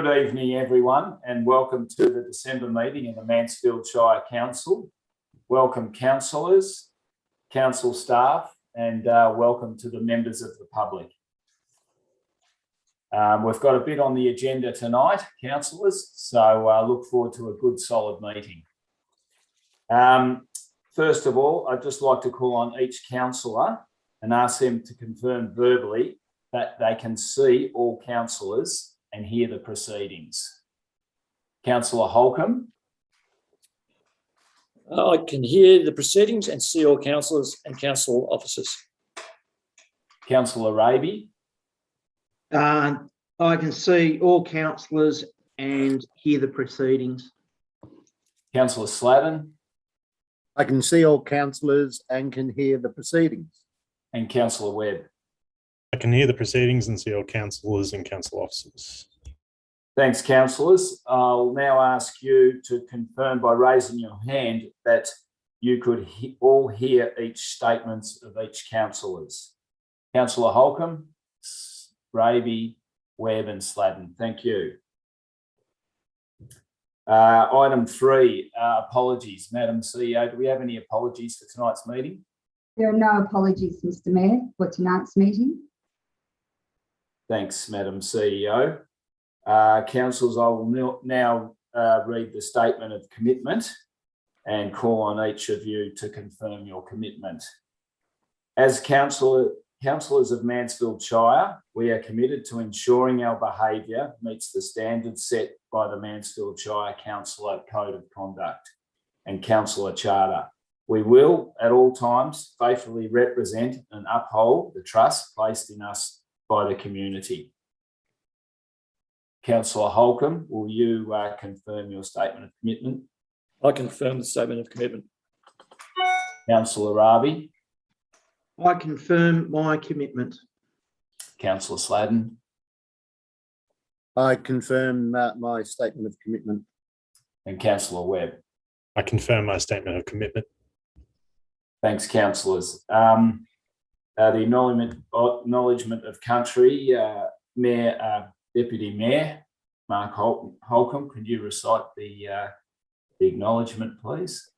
Good evening, everyone, and welcome to the December meeting of the Mansfield Shire Council. Welcome, councillors, council staff, and welcome to the members of the public. We've got a bit on the agenda tonight, councillors, so look forward to a good, solid meeting. First of all, I'd just like to call on each councillor and ask them to confirm verbally that they can see all councillors and hear the proceedings. Councillor Holcomb. I can hear the proceedings and see all councillors and council officers. Councillor Raby. I can see all councillors and hear the proceedings. Councillor Sladden. I can see all councillors and can hear the proceedings. And Councillor Webb. I can hear the proceedings and see all councillors and council officers. Thanks, councillors. I'll now ask you to confirm by raising your hand that you could all hear each statements of each councillors. Councillor Holcomb, Raby, Webb and Sladden. Thank you. Item 3, apologies. Madam CEO, do we have any apologies for tonight's meeting? There are no apologies, Mr Mayor, for tonight's meeting. Thanks, Madam CEO. Councillors, I will now read the statement of commitment and call on each of you to confirm your commitment. As councillors of Mansfield Shire, we are committed to ensuring our behaviour meets the standards set by the Mansfield Shire Councillor Code of Conduct and Councillor Charter. We will, at all times, faithfully represent and uphold the trust placed in us by the community. Councillor Holcomb, will you confirm your statement of commitment? I confirm the statement of commitment. Councillor Raby. I confirm my commitment. Councillor Sladden. I confirm my statement of commitment. And Councillor Webb. I confirm my statement of commitment. Thanks, councillors. The acknowledgement of country, Deputy Mayor Mark Holcomb, could you recite the acknowledgement, please?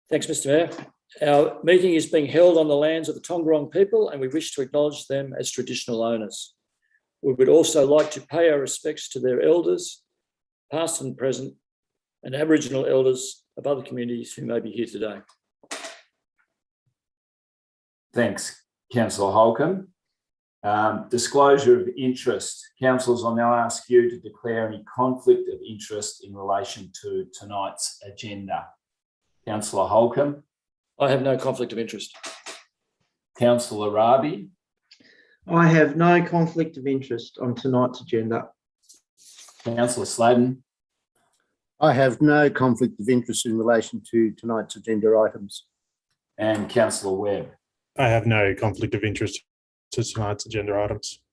Thanks, Mr Mayor. Our meeting is being held on the lands of the Tongarong people and we wish to acknowledge them as traditional owners. We would also like to pay our respects to their elders, past and present, and Aboriginal elders of other communities who may be here today. Thanks, Councillor Holcomb. Disclosure of interest. Councillors, I'll now ask you to declare any conflict of interest in relation to tonight's agenda. Councillor Holcomb. I have no conflict of interest. Councillor Raby. I have no conflict of interest on tonight's agenda. Councillor Sladden. I have no conflict of interest in relation to tonight's agenda items. And Councillor Webb. I have no conflict of interest to tonight's agenda items.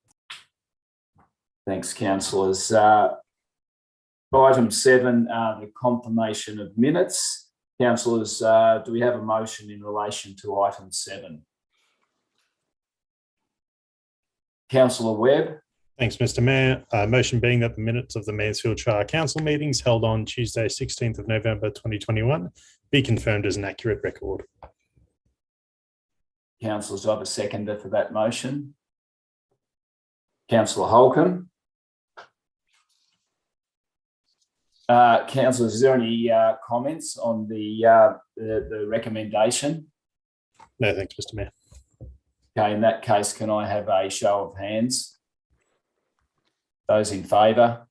Thanks, councillors. Item 7, the confirmation of minutes. Councillors, do we have a motion in relation to item 7? Councillor Webb. Thanks, Mr Mayor. Motion being that the minutes of the Mansfield Shire Council meetings held on Tuesday, 16th of November 2021 be confirmed as an accurate record. Councillors, do I have a seconder for that motion? Councillor Holcomb. Councillors, is there any comments on the recommendation? No, thanks, Mr Mayor. Okay, in that case, can I have a show of hands? Those in favour?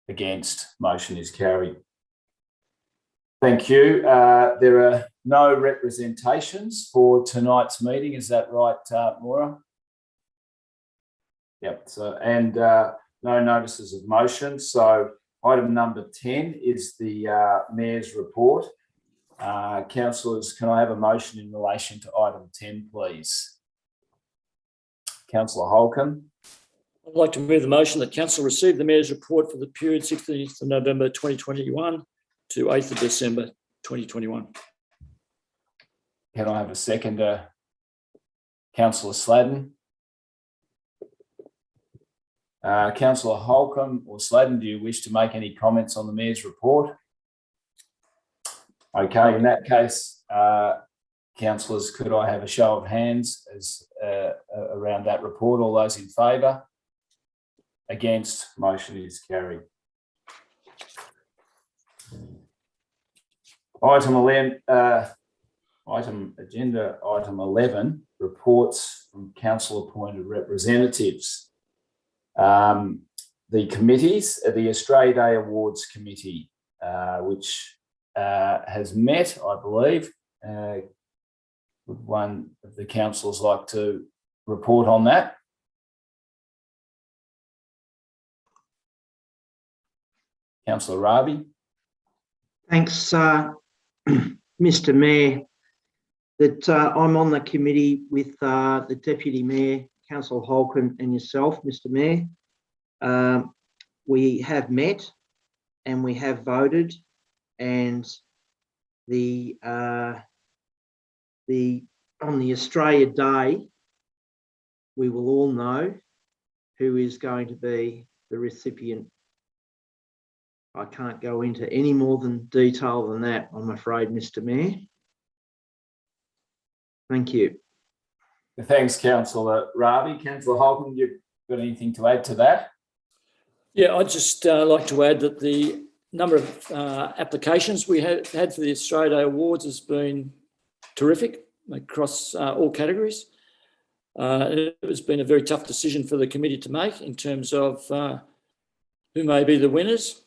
Against? Motion is carried. Thank you. There are no representations for tonight's meeting. Is that right, Maura? Yep. So, and no notices of motion. So item number 10 is the Mayor's report. Councillors, can I have a motion in relation to item 10, please? Councillor Holcomb. I'd like to move the motion that Council receive the Mayor's report for the period 16th of November 2021 to 8th of December 2021. Can I have a seconder? Councillor Sladden. Councillor Holcomb or Sladen, do you wish to make any comments on the Mayor's report? Okay, in that case, councillors, could I have a show of hands as around that report? All those in favour? Against? Motion is carried. Agenda item 11, reports from council appointed representatives. The committees, the Australia Day Awards Committee, which has met, I believe. Would one of the councillors like to report on that? Councillor Rabi. Thanks, Mr. Mayor. That I'm on the committee with the Deputy Mayor, Councillor Holcomb, and yourself, Mr. Mayor. We have met and we have voted, and on the Australia Day, we will all know who is going to be the recipient. I can't go into any more detail than that, I'm afraid, Mr. Mayor. Thank you. Thanks, Councillor Rabi. Councillor Holcomb, you got anything to add to that? Yeah, I'd just like to add that the number of applications we had for the Australia Day Awards has been terrific across all categories. It has been a very tough decision for the committee to make in terms of who may be the winners.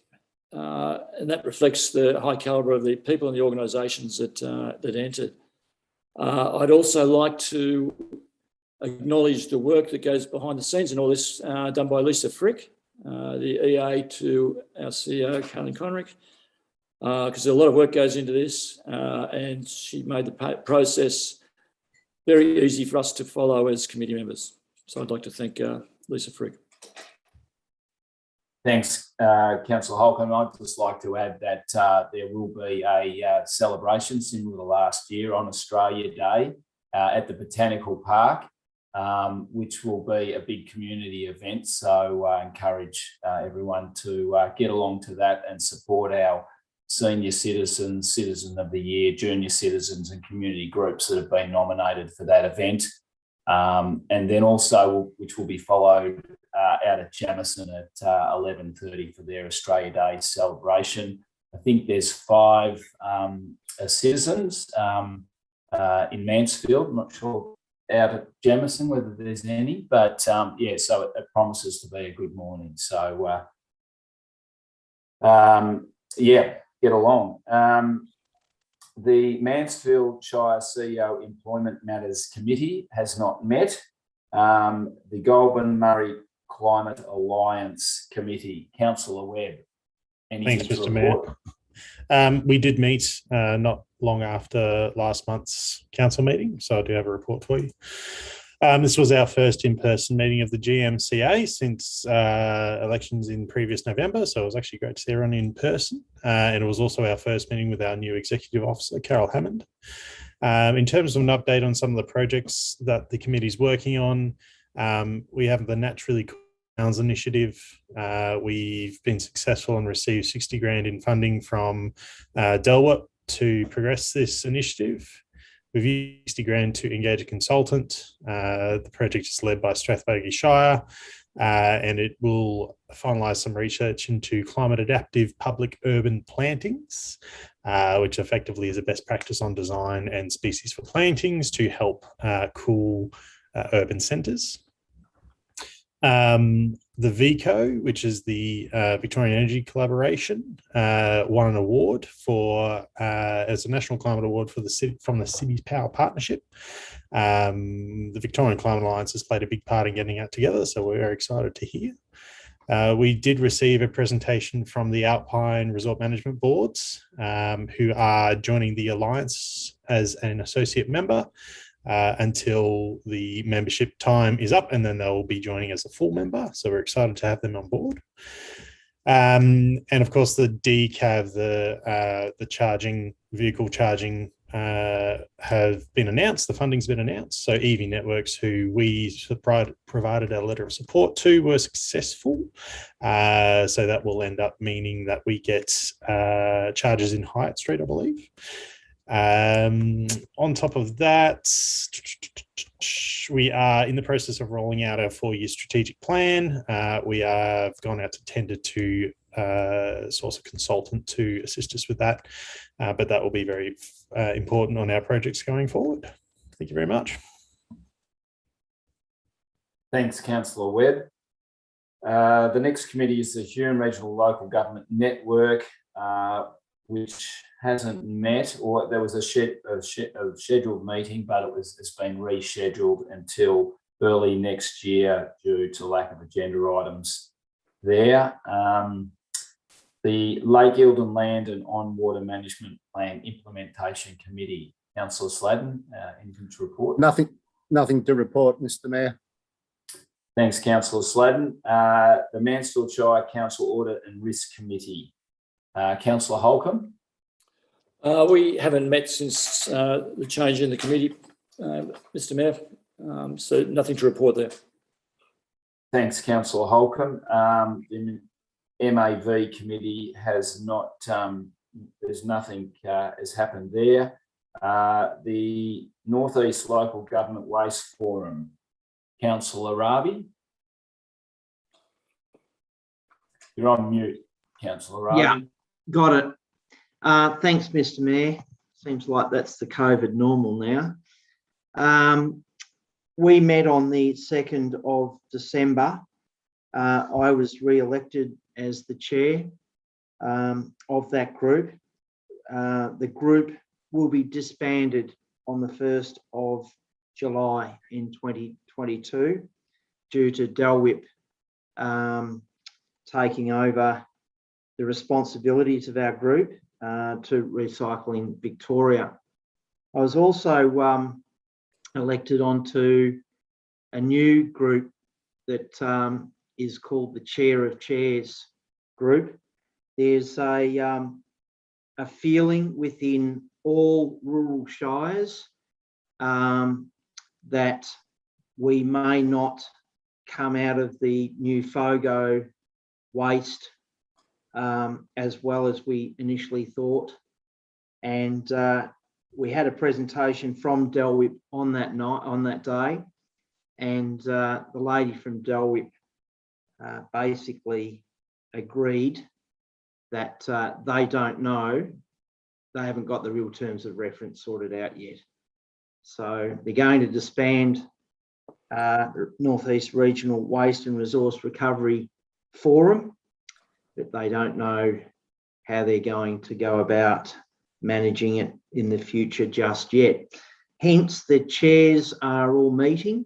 And that reflects the high calibre of the people and the organisations that entered. I'd also like to acknowledge the work that goes behind the scenes and all this done by Lisa Frick, the EA to our CEO, Carlin Conrick, because a lot of work goes into this, and she made the process very easy for us to follow as committee members. So I'd like to thank Lisa Frick. Thanks, Councillor Holcomb. I'd just like to add that there will be a celebration similar to last year on Australia Day at the Botanical Park, which will be a big community event. So I encourage everyone to get along to that and support our senior citizens, Citizen of the Year, junior citizens and community groups that have been nominated for that event. And then also, which will be followed out at Jamison at 11:30 for their Australia Day celebration. I think there's 5 citizens in Mansfield. I'm not sure out at Jamison whether there's any, but yeah, so it promises to be a good morning. So yeah, get along. The Mansfield Shire CEO Employment Matters Committee has not met. The Goulburn Murray Climate Alliance Committee, Councillor Webb. Thanks, Mr. Mayor. We did meet not long after last month's council meeting, so I do have a report for you. This was our first in-person meeting of the GMCA since elections in previous November, so it was actually great to see everyone in person. And it was also our first meeting with our new executive officer, Carol Hammond. In terms of an update on some of the projects that the committee is working on, we have the Naturally Cool Towns initiative. We've been successful and received 60 grand in funding from Delwar to progress this initiative. We've used 60 grand to engage a consultant. The project is led by Strathbogie Shire, and it will finalise some research into climate adaptive public urban plantings, which effectively is a best practice on design and species for plantings to help cool urban centres. The VECO, which is the Victorian Energy Collaboration, won an award for as a National Climate Award for the city from the Cities Power Partnership. The Victorian Climate Alliance has played a big part in getting that together, so we're very excited to hear. We did receive a presentation from the Alpine Resort Management Boards, who are joining the Alliance as an associate member until the membership time is up, and then they'll be joining as a full member. So we're excited to have them on board. And of course, the DCAV, the charging vehicle charging have been announced. The funding's been announced. So EV Networks, who we provided a letter of support to, were successful. So that will end up meaning that we get charges in Hyatt Street, I believe. On top of that, we are in the process of rolling out our 4-year strategic plan. We have gone out to tender to source a consultant to assist us with that, but that will be very important on our projects going forward. Thank you very much. Thanks, Councillor Webb. The next committee is the Huron Regional Local Government Network, which hasn't met, or there was a scheduled meeting, but it's been rescheduled until early next year due to lack of agenda items there. The Lake Eildon Land and On Water Management Plan Implementation Committee. Councillor Sladden, anything to report? Nothing to report, Mr. Mayor. Thanks, Councillor Sladden. The Mansfield Shire Council Audit and Risk Committee. Councillor Holcomb. We haven't met since the change in the committee, Mr. Mayor, so nothing to report there. Thanks, Councillor Holcomb. The MAV committee has not, there's nothing has happened there. The North East Local Government Waste Forum. Councillor Rabi. You're on mute, Councillor Rabi. Yeah, got it. Thanks, Mr. Mayor. Seems like that's the COVID normal now. We met on the 2nd of December. I was re-elected as the chair of that group. The group will be disbanded on the 1st of July in 2022 due to DELWIP taking over the responsibilities of our group to Recycling Victoria. I was also elected onto a new group that is called the Chair of Chairs group. There's a feeling within all rural shires that we may not come out of the new FOGO waste as well as we initially thought. And we had a presentation from DELWIP on that night, on that day, and the lady from DELWIP basically agreed that they don't know, they haven't got the real terms of reference sorted out yet. So they're going to disband North East Regional Waste and Resource Recovery Forum, but they don't know how they're going to go about managing it in the future just yet. Hence, the chairs are all meeting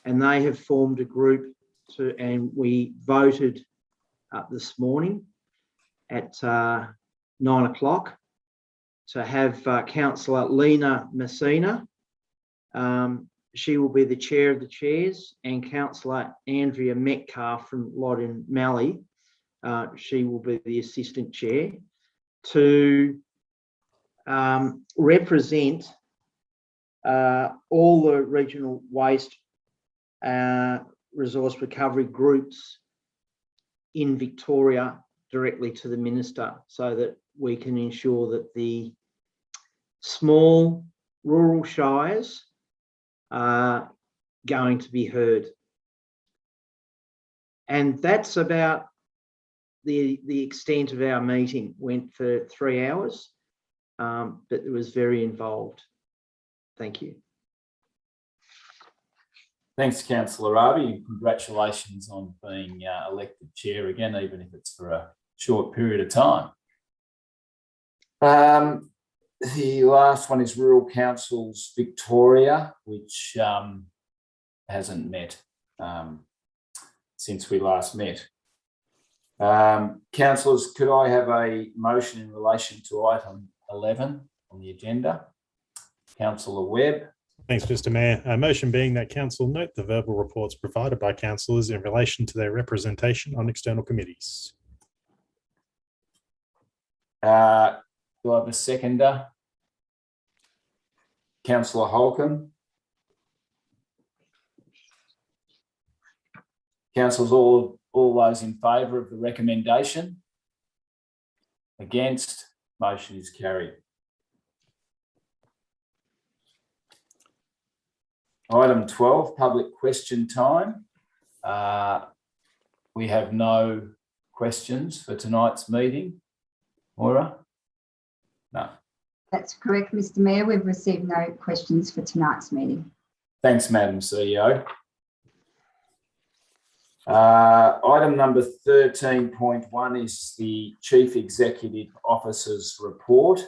and they have formed a group and we voted this morning at 9 o'clock to have Councillor Lena Messina. She will be the chair of the chairs, and Councillor Andrea Metcalf from Loddon Mallee, she will be the assistant chair, to represent all the regional waste resource recovery groups in Victoria directly to the Minister, so that we can ensure that the small rural shires are going to be heard. And that's about the extent of our meeting. Went for 3 hours, but it was very involved. Thank you. Thanks, Councillor Rabi, and congratulations on being elected chair again, even if it's for a short period of time. The last one is Rural Councils Victoria, which hasn't met since we last met. Councillors, could I have a motion in relation to item 11 on the agenda? Councillor Webb. Thanks, Mr. Mayor. A motion being that council note the verbal reports provided by councillors in relation to their representation on external committees. Do I have a seconder? Councillor Holcomb. Councillors, all those in favour of the recommendation? Against? Motion is carried. Item 12, public question time. We have no questions for tonight's meeting. Moira? No. That's correct, Mr Mayor. We've received no questions for tonight's meeting. Thanks, Madam CEO. Item number 13.1 is the Chief Executive Officer's report.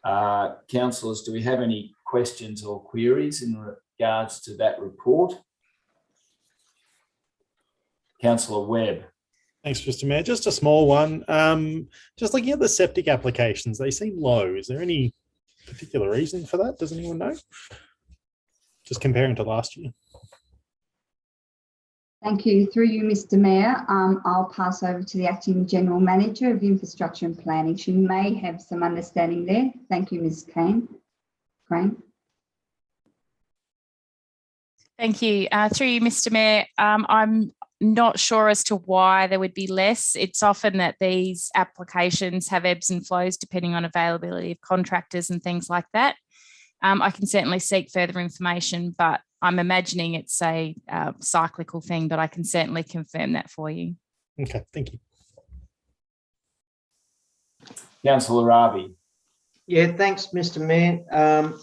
Councillors, do we have any questions or queries in regards to that report? Councillor Webb. Thanks, Mr. Mayor. Just a small one. Just looking at the septic applications, they seem low. Is there any particular reason for that? Does anyone know? Just comparing to last year. Thank you. Through you, Mr Mayor, I'll pass over to the Acting General Manager of Infrastructure and Planning. She may have some understanding there. Thank you, Ms. Crane. Thank you. Through you, Mr Mayor, I'm not sure as to why there would be less. It's often that these applications have ebbs and flows depending on availability of contractors and things like that. I can certainly seek further information, but I'm imagining it's a cyclical thing, but I can certainly confirm that for you. Okay, thank you. Councillor Ravi. Yeah, thanks, Mr Mayor.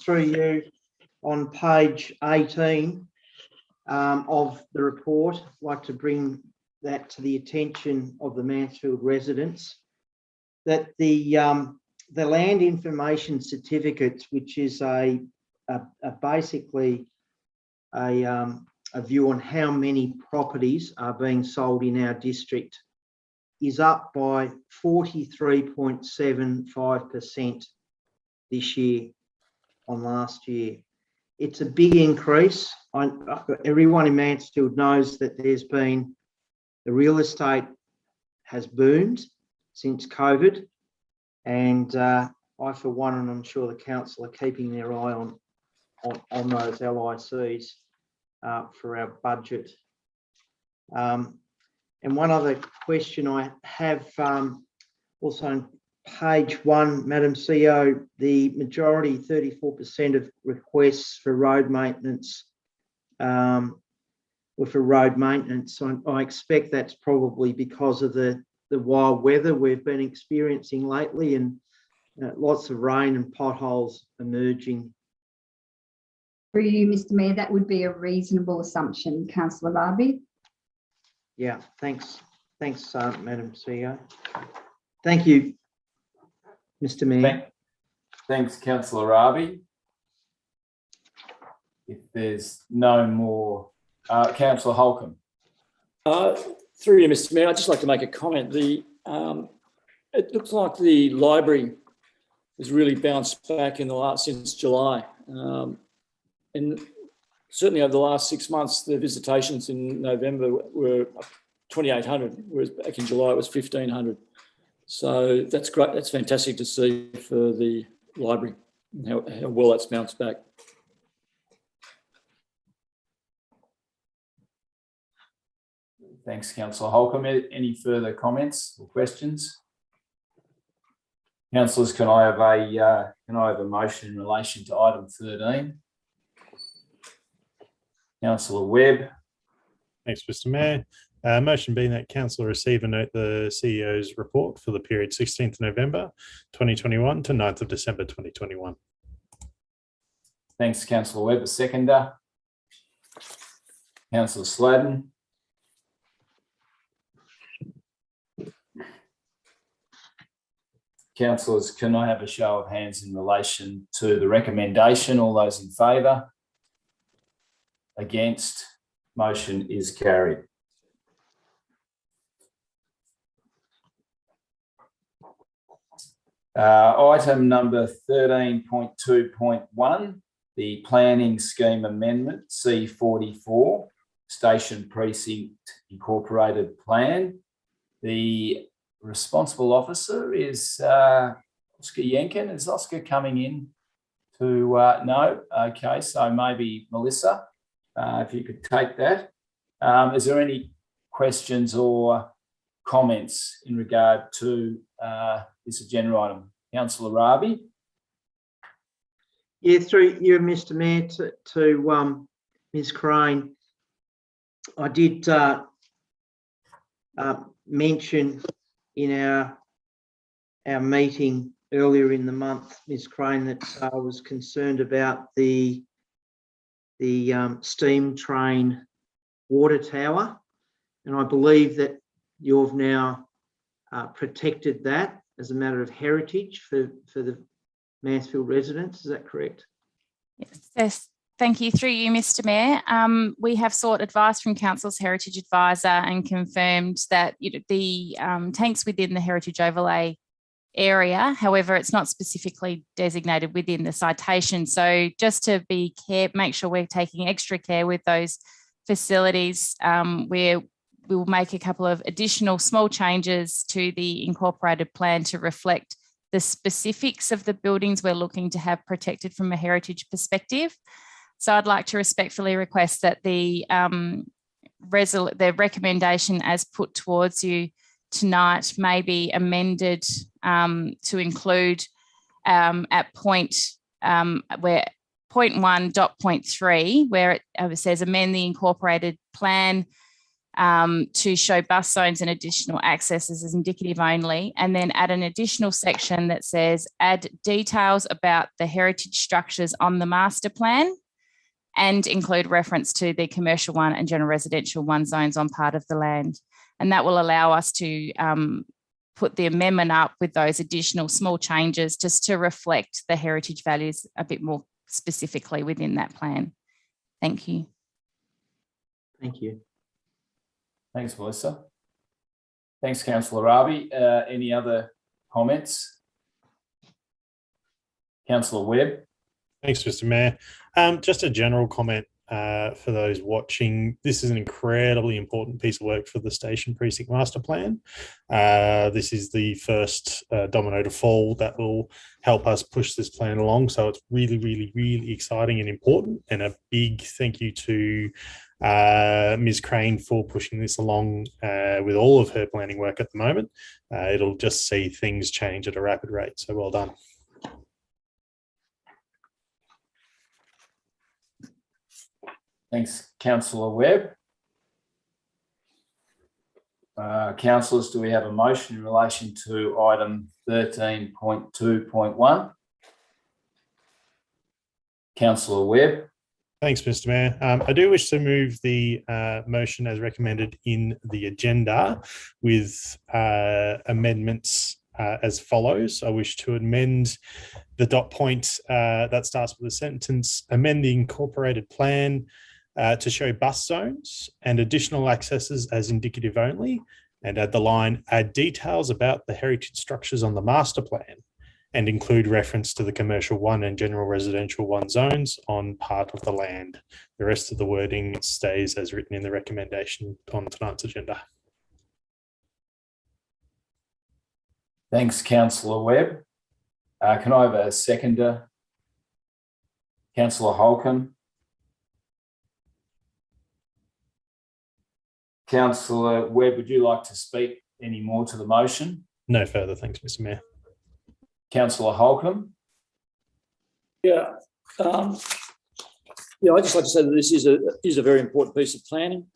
Through you, on page 18 of the report, I'd like to bring that to the attention of the Mansfield residents, that the land information certificates, which is basically a view on how many properties are being sold in our district, is up by 43.75% this year on last year. It's a big increase. Everyone in Mansfield knows that the real estate has boomed since COVID, and I, for one, and I'm sure the council are keeping their eye on those LICs for our budget. And one other question I have, also on page 1, Madam CEO, the majority, 34% of requests for road maintenance were for road maintenance. So I expect that's probably because of the wild weather we've been experiencing lately, and lots of rain and potholes emerging. Through you, Mr Mayor, that would be a reasonable assumption, Councillor Ravi. Yeah, thanks, Madam CEO. Thank you, Mr Mayor. Thanks, Councillor Ravi. If there's no more, Councillor Holcomb. Through you, Mr Mayor, I'd just like to make a comment. It looks like the library has really bounced back since July. And certainly over the last 6 months, the visitations in November were 2,800, whereas back in July it was 1,500. So that's great. That's fantastic to see for the library and how well that's bounced back. Thanks, Councillor Holcomb. Any further comments or questions? Councillors, can I have a motion in relation to item 13? Councillor Webb. Thanks, Mr. Mayor. Motion being that council receive and note the CEO's report for the period 16th November 2021 to 9th of December 2021. Thanks, Councillor Webb. A seconder. Councillor Sladden. Councillors, can I have a show of hands in relation to the recommendation? All those in favour? Against? Motion is carried. Item number 13.2.1, the Planning Scheme Amendment C44, Station Precinct Incorporated Plan. The responsible officer is Oscar Yenkin. Is Oscar coming in No? Okay, so maybe Melissa, if you could take that. Is there any questions or comments in regard to this agenda item? Councillor Rabi? Yeah, through you, Mr. Mayor, to Ms. Crane. I did mention in our meeting earlier in the month, Ms. Crane, that I was concerned about the steam train water tower, and I believe that you've now protected that as a matter of heritage for the Mansfield residents. Is that correct? Yes, thank you. Through you, Mr. Mayor. We have sought advice from Council's Heritage Advisor and confirmed that the tanks within the Heritage Overlay area, however, it's not specifically designated within the citation. So just to make sure we're taking extra care with those facilities, we will make a couple of additional small changes to the incorporated plan to reflect the specifics of the buildings we're looking to have protected from a heritage perspective. So I'd like to respectfully request that the recommendation as put towards you tonight may be amended to include at point 1.3, where it says amend the incorporated plan to show bus zones and additional accesses as indicative only, and then add an additional section that says add details about the heritage structures on the master plan and include reference to the commercial one and general residential one zones on part of the land. And that will allow us to put the amendment up with those additional small changes just to reflect the heritage values a bit more specifically within that plan. Thank you. Thank you. Thanks, Melissa. Thanks, Councillor Rabi. Any other comments? Councillor Webb. Thanks, Mr. Mayor. Just a general comment for those watching. This is an incredibly important piece of work for the Station Precinct Master Plan. This is the first domino to fall that will help us push this plan along. So it's really, really, really exciting and important. And a big thank you to Ms. Crane for pushing this along with all of her planning work at the moment. It'll just see things change at a rapid rate. So well done. Thanks, Councillor Webb. Councillors, do we have a motion in relation to item 13.2.1? Councillor Webb. Thanks, Mr. Mayor. I do wish to move the motion as recommended in the agenda with amendments as follows. I wish to amend the dot point that starts with a sentence, amend the incorporated plan to show bus zones and additional accesses as indicative only, and add the line, add details about the heritage structures on the master plan and include reference to the commercial one and general residential one zones on part of the land. The rest of the wording stays as written in the recommendation on tonight's agenda. Thanks, Councillor Webb. Can I have a seconder? Councillor Holcomb. Councillor Webb, would you like to speak any more to the motion? No further, thanks, Mr. Mayor. Councillor Holcomb. Yeah, I'd just like to say that this is a very important piece of planning.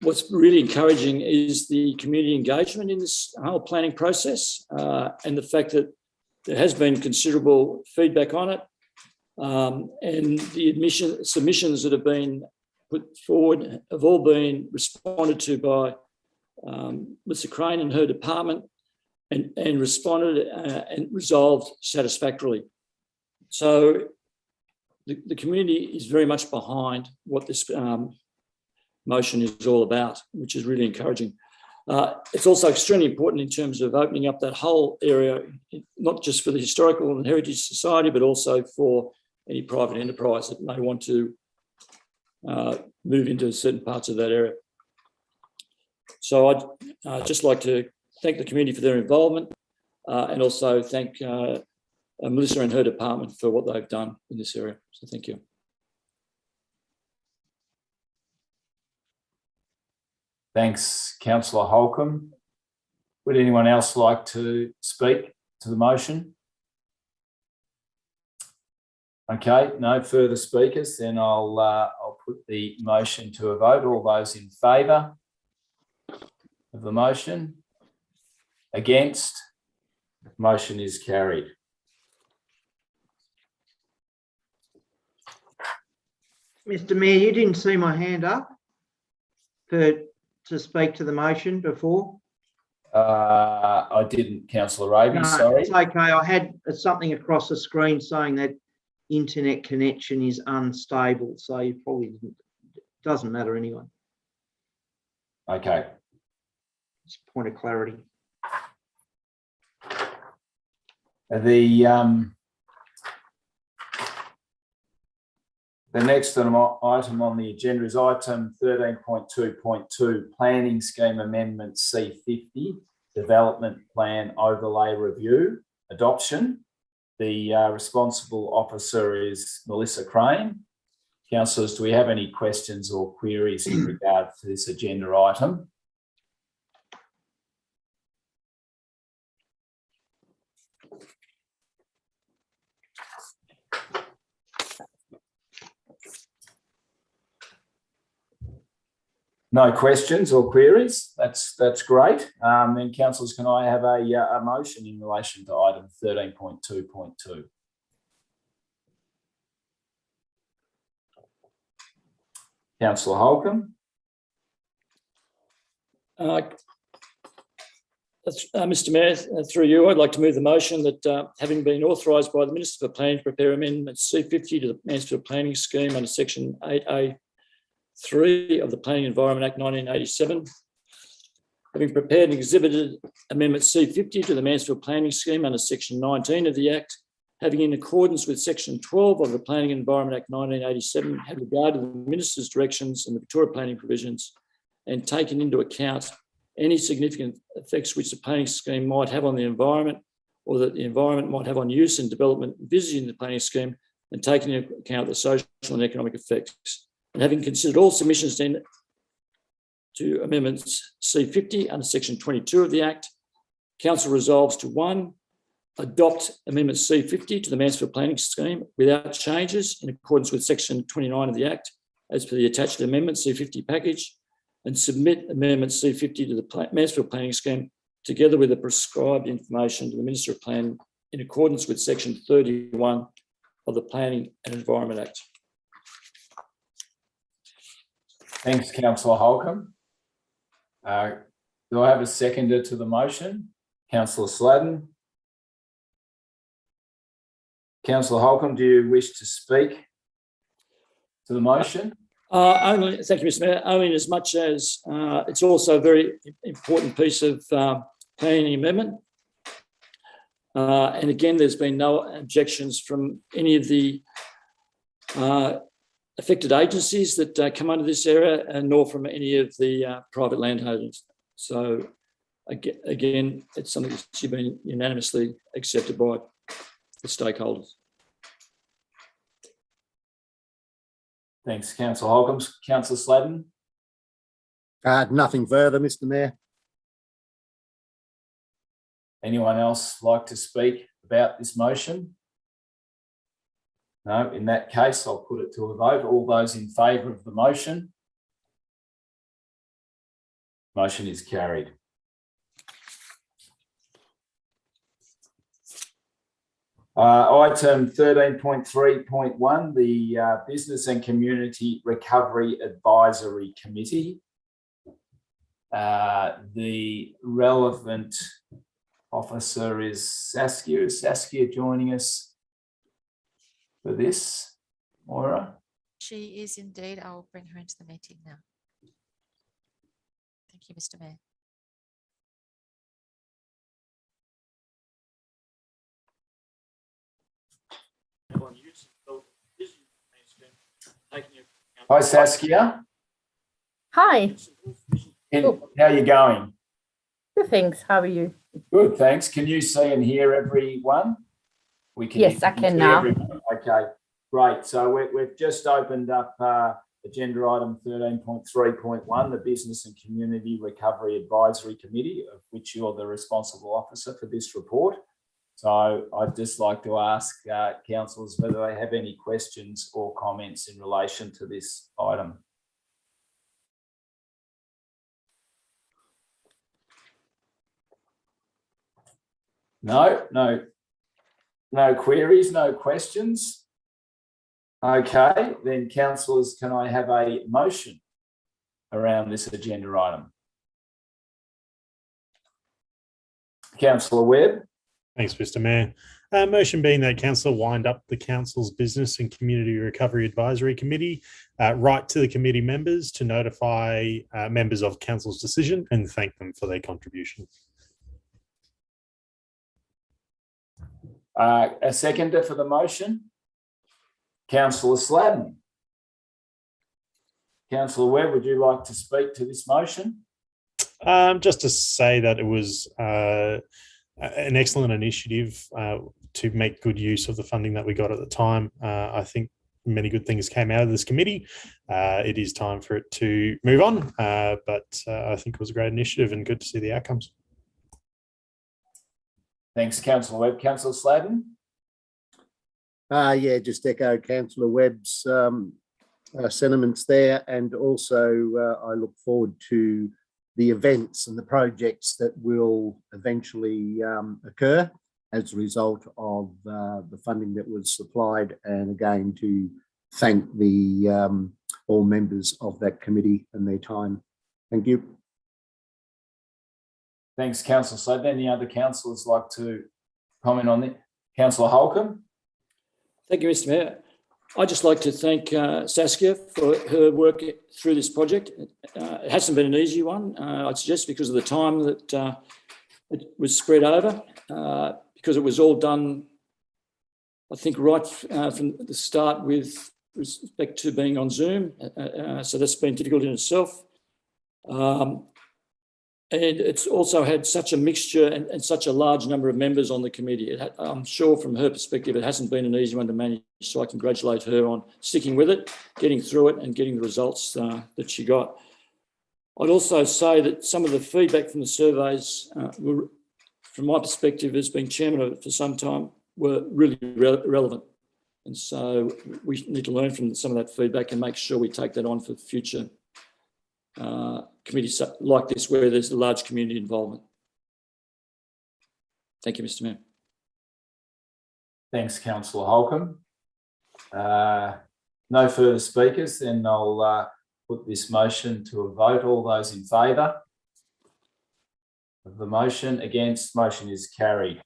What's really encouraging is the community engagement in this whole planning process and the fact that there has been considerable feedback on it, and the submissions that have been put forward have all been responded to by Mr. Crane and her department and responded and resolved satisfactorily. So the community is very much behind what this motion is all about, which is really encouraging. It's also extremely important in terms of opening up that whole area, not just for the Historical and Heritage Society, but also for any private enterprise that may want to move into certain parts of that area. So I'd just like to thank the community for their involvement and also thank Melissa and her department for what they've done in this area. So thank you. Thanks, Councillor Holcomb. Would anyone else like to speak to the motion? Okay, no further speakers. Then I'll put the motion to a vote. All those in favour of the motion? Against? Motion is carried. Mr. Mayor, you didn't see my hand up to speak to the motion before? I didn't, Councillor Raby, No, sorry. it's okay. I had something across the screen saying that internet connection is unstable, so you probably didn't. Doesn't matter anyway. Okay. It's a point of clarity. The next item on the agenda is item 13.2.2, Planning Scheme Amendment C50, Development Plan Overlay Review, Adoption. The responsible officer is Melissa Crane. Councillors, do we have any questions or queries in regard to this agenda item? No questions or queries. That's great. Then, councillors, can I have a motion in relation to item 13.2.2? Councillor Holcomb. Mr. Mayor, through you, I'd like to move the motion that having been authorised by the Minister for Planning to prepare Amendment C50 to the Mansfield Planning Scheme under Section 8A(3) of the Planning Environment Act 1987, having prepared and exhibited Amendment C50 to the Mansfield Planning Scheme under Section 19 of the Act, having in accordance with Section 12 of the Planning Environment Act 1987, had regard to the Minister's directions and the Victoria planning provisions, and taken into account any significant effects which the planning scheme might have on the environment or that the environment might have on use and development envisaged in the planning scheme, and taking into account the social and economic effects. And having considered all submissions then to amendments C50 under Section 22 of the Act, Council resolves to 1, adopt Amendment C50 to the Mansfield Planning Scheme without changes in accordance with Section 29 of the Act as per the attached Amendment C50 package, and submit Amendment C50 to the Mansfield Planning Scheme together with the prescribed information to the Minister of Planning in accordance with Section 31 of the Planning and Environment Act. Thanks, Councillor Holcomb. Do I have a seconder to the motion? Councillor Sladden. Councillor Holcomb, do you wish to speak to the motion? Only, thank you, Mr. Mayor. Only as much as it's also a very important piece of planning amendment. And again, there's been no objections from any of the affected agencies that come under this area, and nor from any of the private landholders. So again, it's something that's been unanimously accepted by the stakeholders. Thanks, Councillor Holcomb. Councillor Sladden. Nothing further, Mr. Mayor. Anyone else like to speak about this motion? No, in that case, I'll put it to a vote. All those in favour of the motion? Motion is carried. Item 13.3.1, the Business and Community Recovery Advisory Committee. The relevant officer is Saskia. Is Saskia joining us for this, Moira? She is indeed. I will bring her into the meeting now. Thank you, Mr. Mayor. Hi, Saskia. Hi, How are you going? good thanks. How are you? Good, thanks. Can you see and hear everyone? We can. Yes, I can see now. everyone. Okay, great. So we've just opened up agenda item 13.3.1, the Business and Community Recovery Advisory Committee, of which you're the responsible officer for this report. So I'd just like to ask councillors whether they have any questions or comments in relation to this item. No queries, no questions. Okay, then councillors, can I have a motion around this agenda item? Councillor Webb. Thanks, Mr. Mayor. Motion being that council wind up the council's Business and Community Recovery Advisory Committee, write to the committee members to notify members of council's decision and thank them for their contribution. A seconder for the motion? Councillor Sladden. Councillor Webb, would you like to speak to this motion? Just to say that it was an excellent initiative to make good use of the funding that we got at the time. I think many good things came out of this committee. It is time for it to move on, but I think it was a great initiative and good to see the outcomes. Thanks, Councillor Webb. Councillor Sladden? Yeah, just echo Councillor Webb's sentiments there. And also I look forward to the events and the projects that will eventually occur as a result of the funding that was supplied. And again, to thank the all members of that committee and their time. Thank you. Thanks, Councillor Sladden. Any other councillors like to comment on it? Councillor Holcomb? Thank you, Mr. Mayor. I'd just like to thank Saskia for her work through this project. It hasn't been an easy one, I'd suggest, because of the time that it was spread over, because it was all done, I think, right from the start with respect to being on Zoom. So that's been difficult in itself. And it's also had such a mixture and such a large number of members on the committee. I'm sure from her perspective, it hasn't been an easy one to manage. So I congratulate her on sticking with it, getting through it and getting the results that she got. I'd also say that some of the feedback from the surveys, were, from my perspective as being chairman of it for some time, were really relevant. And so we need to learn from some of that feedback and make sure we take that on for future committees like this, where there's a large community involvement. Thank you, Mr. Mayor. Thanks, Councillor Holcomb. No further speakers, then I'll put this motion to a vote. All those in favour of the motion? Against? Motion is carried.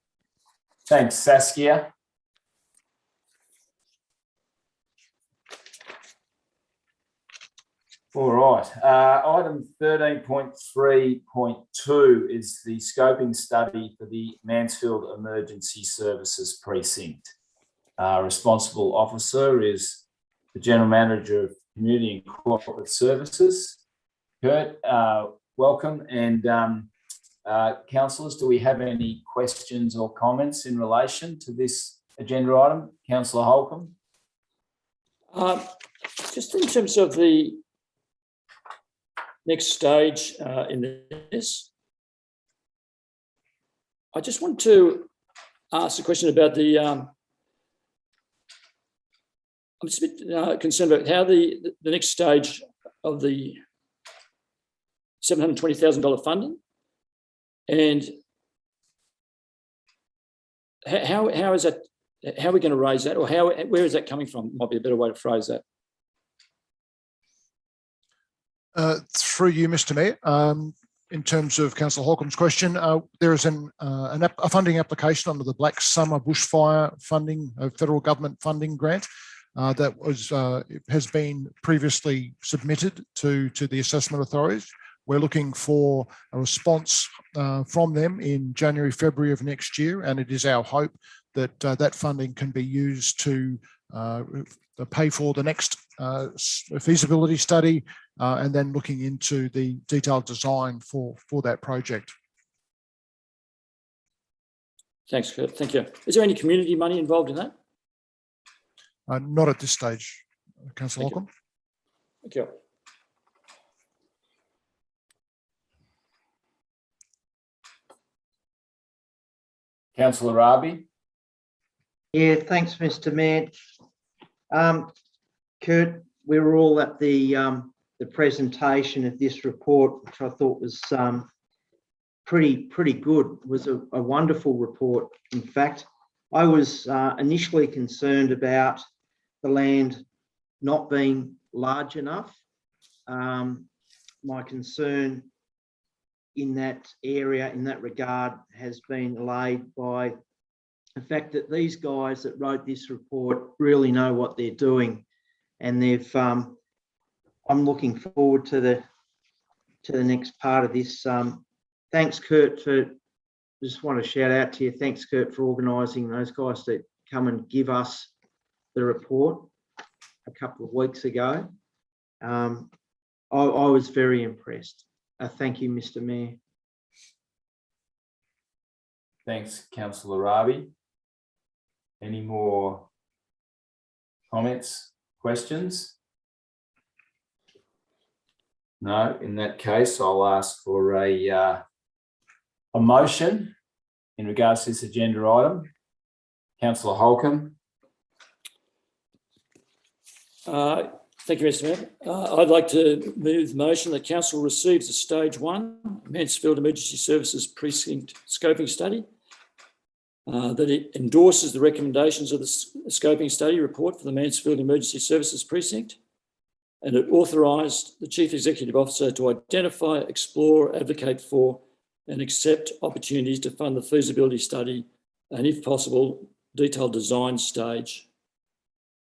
Thanks, Saskia. All right. Item 13.3.2 is the scoping study for the Mansfield Emergency Services Precinct. Responsible officer is the General Manager of Community and Corporate Services. Kurt, welcome. And councillors, do we have any questions or comments in relation to this agenda item? Councillor Holcomb. Just in terms of the next stage in this, I just want to ask a question about the, I'm just a bit concerned about how the next stage of the $720,000 funding, and how is that, how are we going to raise that, or where is that coming from? Might be a better way to phrase that. Through you, Mr. Mayor, in terms of Councillor Holcomb's question, there is a funding application under the Black Summer Bushfire funding, federal government funding grant that has been previously submitted to the assessment authorities. We're looking for a response from them in January, February of next year, and it is our hope that that funding can be used to pay for the next feasibility study and then looking into the detailed design for that project. Thanks, Kurt. Thank you. Is there any community money involved in that? Not at this stage, Councillor Thank you. Holcomb. Thank you. Councillor Rabi. Yeah, thanks, Mr. Mayor. Kurt, we were all at the presentation of this report, which I thought was pretty good. It was a wonderful report. In fact, I was initially concerned about the land not being large enough. My concern in that area, in that regard, has been allayed by the fact that these guys that wrote this report really know what they're doing, and they've. I'm looking forward to the next part of this. Thanks, Kurt, for. Just want to shout out to you. Thanks, Kurt, for organising those guys to come and give us the report a couple of weeks ago. I was very impressed. Thank you, Mr. Mayor. Thanks, Councillor Rabi. Any more comments, questions? No, in that case, I'll ask for a motion in regards to this agenda item. Councillor Holcomb. Thank you, Mr. Mayor. I'd like to move the motion that Council receives a Stage 1 Mansfield Emergency Services Precinct Scoping Study, that it endorses the recommendations of the Scoping Study report for the Mansfield Emergency Services Precinct, and it authorised the Chief Executive Officer to identify, explore, advocate for and accept opportunities to fund the feasibility study and, if possible, detailed design stage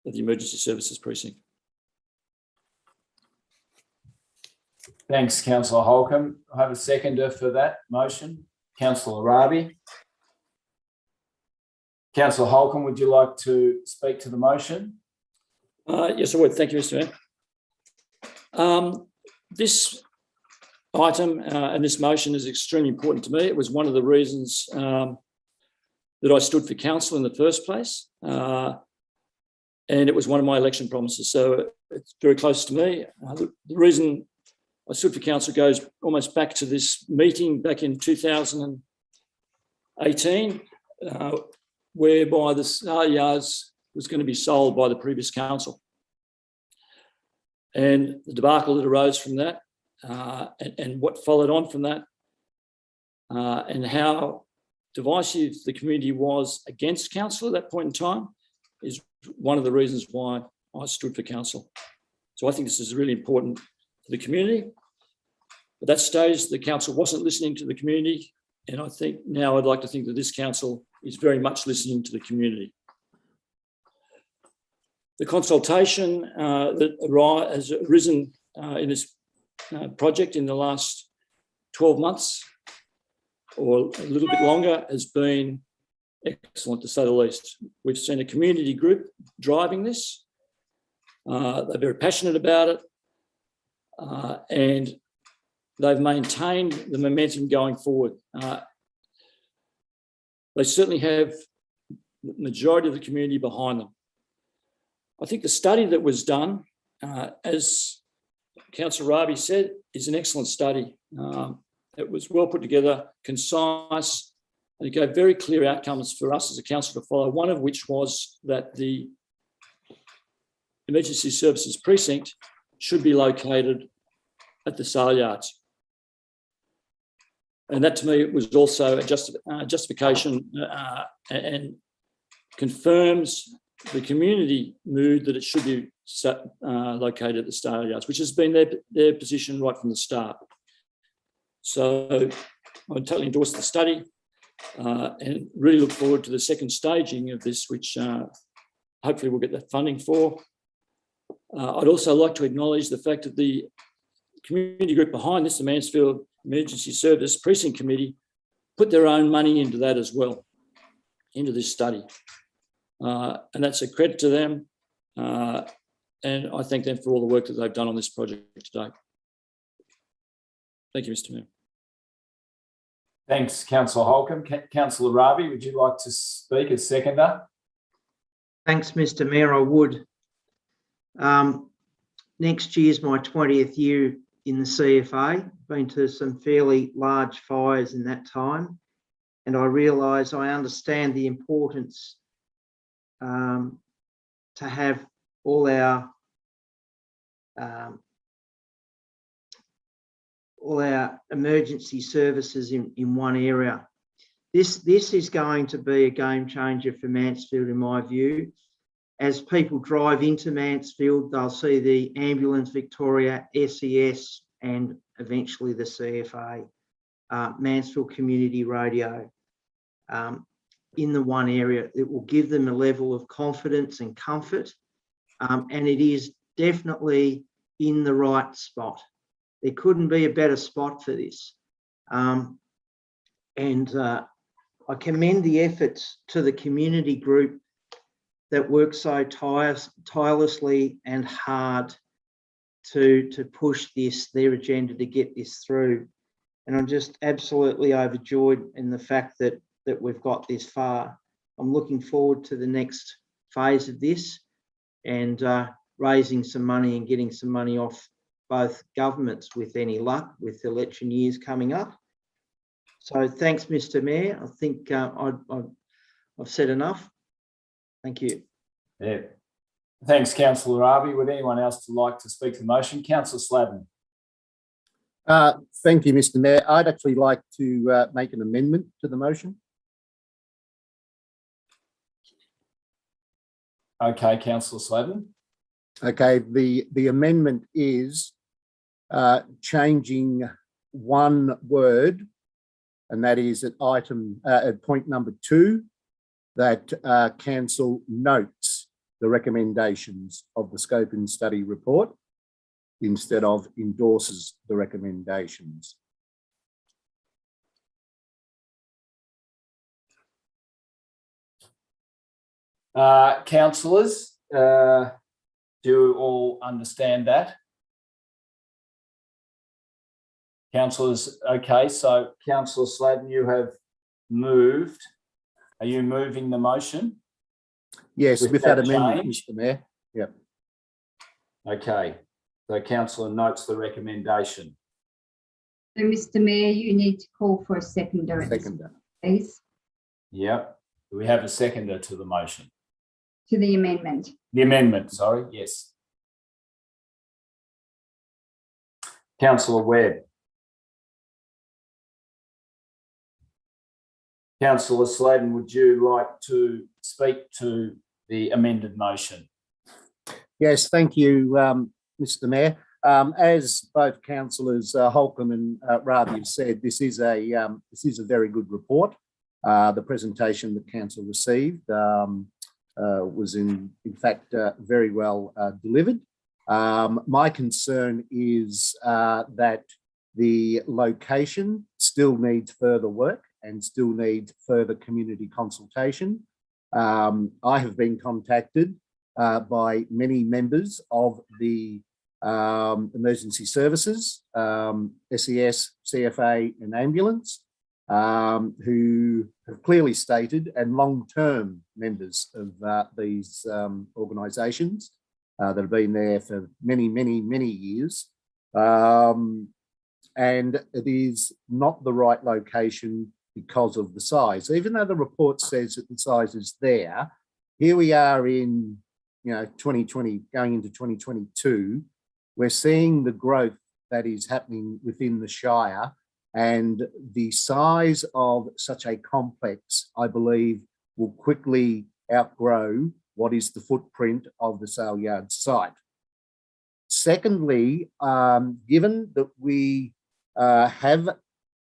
of the Emergency Services Precinct. Thanks, Councillor Holcomb. I have a seconder for that motion. Councillor Rabi. Councillor Holcomb, would you like to speak to the motion? Yes, I would. Thank you, Mr. Mayor. This item and this motion is extremely important to me. It was one of the reasons that I stood for council in the first place, and it was one of my election promises, so it's very close to me. The reason I stood for council goes almost back to this meeting back in 2018, whereby the Star Yards was going to be sold by the previous council. And the debacle that arose from that, and what followed on from that, and how divisive the community was against council at that point in time, is one of the reasons why I stood for council. So I think this is really important for the community. At that stage, the council wasn't listening to the community, and I think now I'd like to think that this council is very much listening to the community. The consultation that has arisen in this project in the last 12 months or a little bit longer has been excellent, to say the least. We've seen a community group driving this. They're very passionate about it, and they've maintained the momentum going forward. They certainly have the majority of the community behind them. I think the study that was done, as Councillor Rabi said, is an excellent study. It was well put together, concise, and it gave very clear outcomes for us as a council to follow, one of which was that the Emergency Services Precinct should be located at the sale yards. And that to me was also a justification and confirms the community mood that it should be located at the sale yards, which has been their position right from the start. So I totally endorse the study and really look forward to the second staging of this, which hopefully we'll get the funding for. I'd also like to acknowledge the fact that the community group behind this, the Mansfield Emergency Service Precinct Committee, put their own money into that as well, into this study. And that's a credit to them. And I thank them for all the work that they've done on this project today. Thank you, Mr. Mayor. Thanks, Councillor Holcomb. Councillor Ravi, would you like to speak as seconder? Thanks, Mr. Mayor. I would. Next year's my 20th year in the CFA. Been to some fairly large fires in that time, and I realise I understand the importance to have all our emergency services in one area. This is going to be a game changer for Mansfield, in my view. As people drive into Mansfield, they'll see the Ambulance Victoria, SES, and eventually the CFA, Mansfield Community Radio, in the one area. It will give them a level of confidence and comfort, and it is definitely in the right spot. There couldn't be a better spot for this. I commend the efforts to the community group that work so tirelessly and hard to push their agenda to get this through. And I'm just absolutely overjoyed in the fact that we've got this far. I'm looking forward to the next phase of this and raising some money and getting some money off both governments with any luck, with election years coming up. So thanks, Mr. Mayor. I think I've said enough. Thank you. Yeah. Thanks, Councillor Ravi. Would anyone else like to speak to the motion? Councillor Sladden. Thank you, Mr. Mayor. I'd actually like to make an amendment to the motion. Okay, Councillor Sladden. Okay, the amendment is changing one word, and that is at point number 2, that council notes the recommendations of the scope and study report instead of endorses the recommendations. Councillors, do you all understand that? Councillors, okay, so Councillor Sladden, you have moved. Are you moving the motion? Yes, with that amendment, change? Mr. Mayor. Yep. Okay, so councillor notes the recommendation. So, Mr. Mayor, you need to call for a seconder. Seconder. Please. Yep. Do we have a seconder to the motion? To the amendment. The amendment, sorry, yes. Councillor Webb. Councillor Sladden, would you like to speak to the amended motion? Yes, thank you, Mr. Mayor. As both councillors Holcomb and Ravi have said, this is a very good report. The presentation that council received was in fact very well delivered. My concern is that the location still needs further work and still needs further community consultation. I have been contacted by many members of the emergency services, SES, CFA and ambulance, who have clearly stated, and long-term members of these organisations that have been there for many, many, many years. And it is not the right location because of the size. Even though the report says that the size is there, here we are in 2020, going into 2022, we're seeing the growth that is happening within the Shire, and the size of such a complex, I believe, will quickly outgrow what is the footprint of the sale yard site. Secondly, given that we have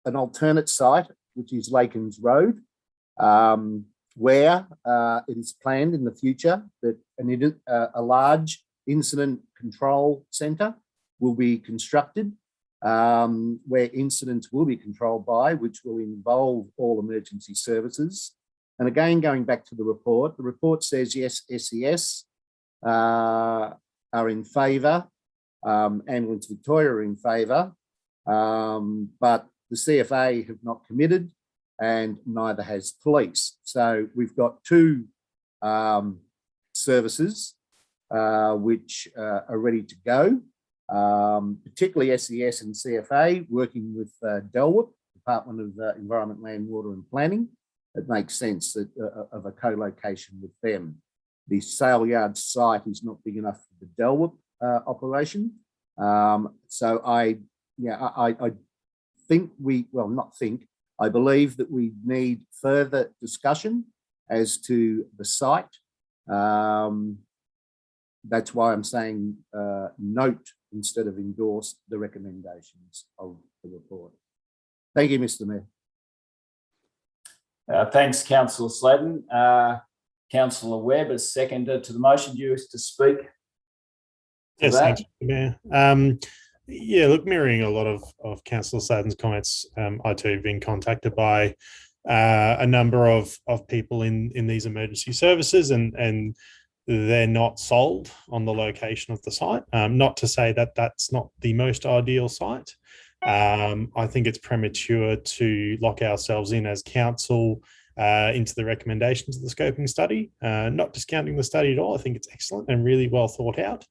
an alternate site, which is Lakens Road, where it is planned in the future that a large incident control centre will be constructed, where incidents will be controlled by, which will involve all emergency services. And again, going back to the report says, yes, SES are in favour, Ambulance Victoria are in favour, but the the CFA have not committed, and neither has police. So we've got two services which are ready to go, particularly SES and CFA, working with Delwip, Department of Environment, Land, Water and Planning. It makes sense that of a co-location with them. The sale yard site is not big enough for the Delwip operation. So I think I believe that we need further discussion as to the site. That's why I'm saying note instead of endorse the recommendations of the report. Thank you, Mr. Mayor. Thanks, Councillor Sladden. Councillor Webb has seconded to the motion. Do you wish to speak? Yes, thanks, Mr. Mayor. Yeah, look, mirroring a lot of Councillor Sladden's comments, I too have been contacted by a number of people in these emergency services, and they're not sold on the location of the site. Not to say that that's not the most ideal site. I think it's premature to lock ourselves in as council into the recommendations of the scoping study. Not discounting the study at all. I think it's excellent and really well thought out.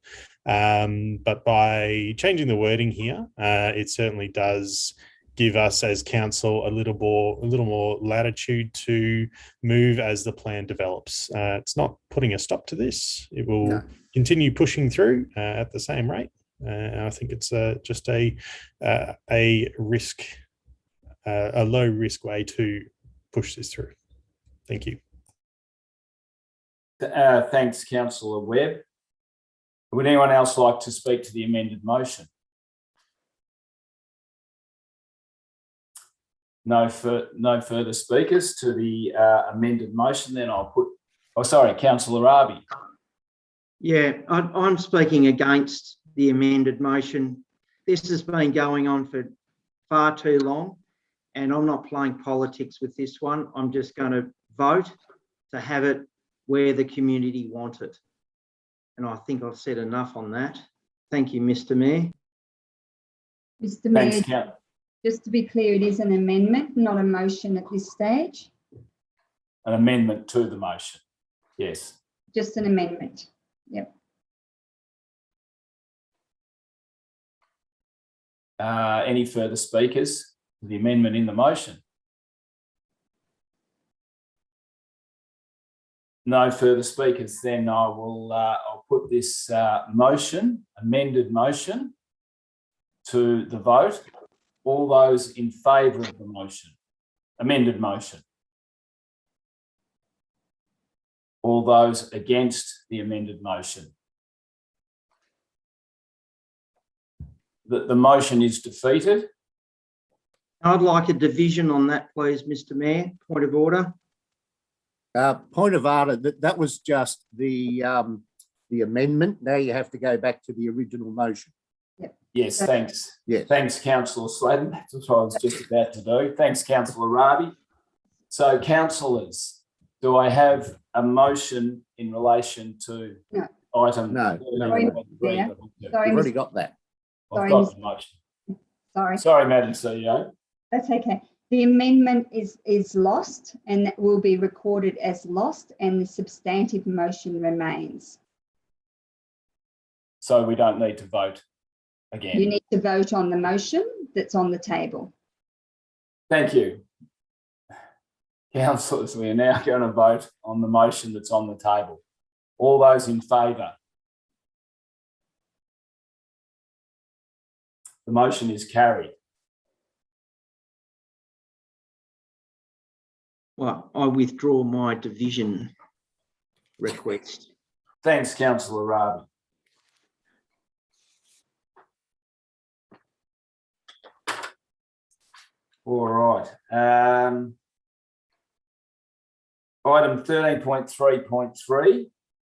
But by changing the wording here, it certainly does give us as council a little more latitude to move as the plan develops. It's not putting a stop to this. It will continue pushing through at the same rate. I think it's just a risk, a low risk way to push this through. Thank you. Thanks, Councillor Webb. Would anyone else like to speak to the amended motion? No further speakers to the amended motion. Then I'll put. Oh, sorry, Councillor Rabi. Yeah, I'm speaking against the amended motion. This has been going on for far too long, and I'm not playing politics with this one. I'm just going to vote to have it where the community want it. And I think I've said enough on that. Thank you, Mr. Mayor. Mr. Mayor, Thanks, just to be clear, it is an amendment, not a motion at this stage. An amendment to the motion. Yes. Just an amendment. Yep. Any further speakers to the amendment in the motion? No further speakers. Then I will. I'll put this amended motion, to the vote. All those in favour of the motion, amended motion. All those against the amended motion. The motion is defeated. I'd like a division on that, please, Mr. Mayor. Point of order. Point of order, that was just the amendment. Now you have to go back to the original motion. Yep. Yes, thanks. Yes. Thanks, Councillor Sladden. That's what I was just about to do. Thanks, Councillor Rabi. So, councillors, do I have a motion in relation to item? No. Sorry, You've already got that. I've got the motion. Sorry, Madam CEO. That's okay. The amendment is lost, and that will be recorded as lost, and the substantive motion remains. So we don't need to vote again. You need to vote on the motion that's on the table. Thank you. Councillors, we are now going to vote on the motion that's on the table. All those in favour? The motion is carried. Well, I withdraw my division request. Thanks, Councillor Rabi. All right. Item 13.3.3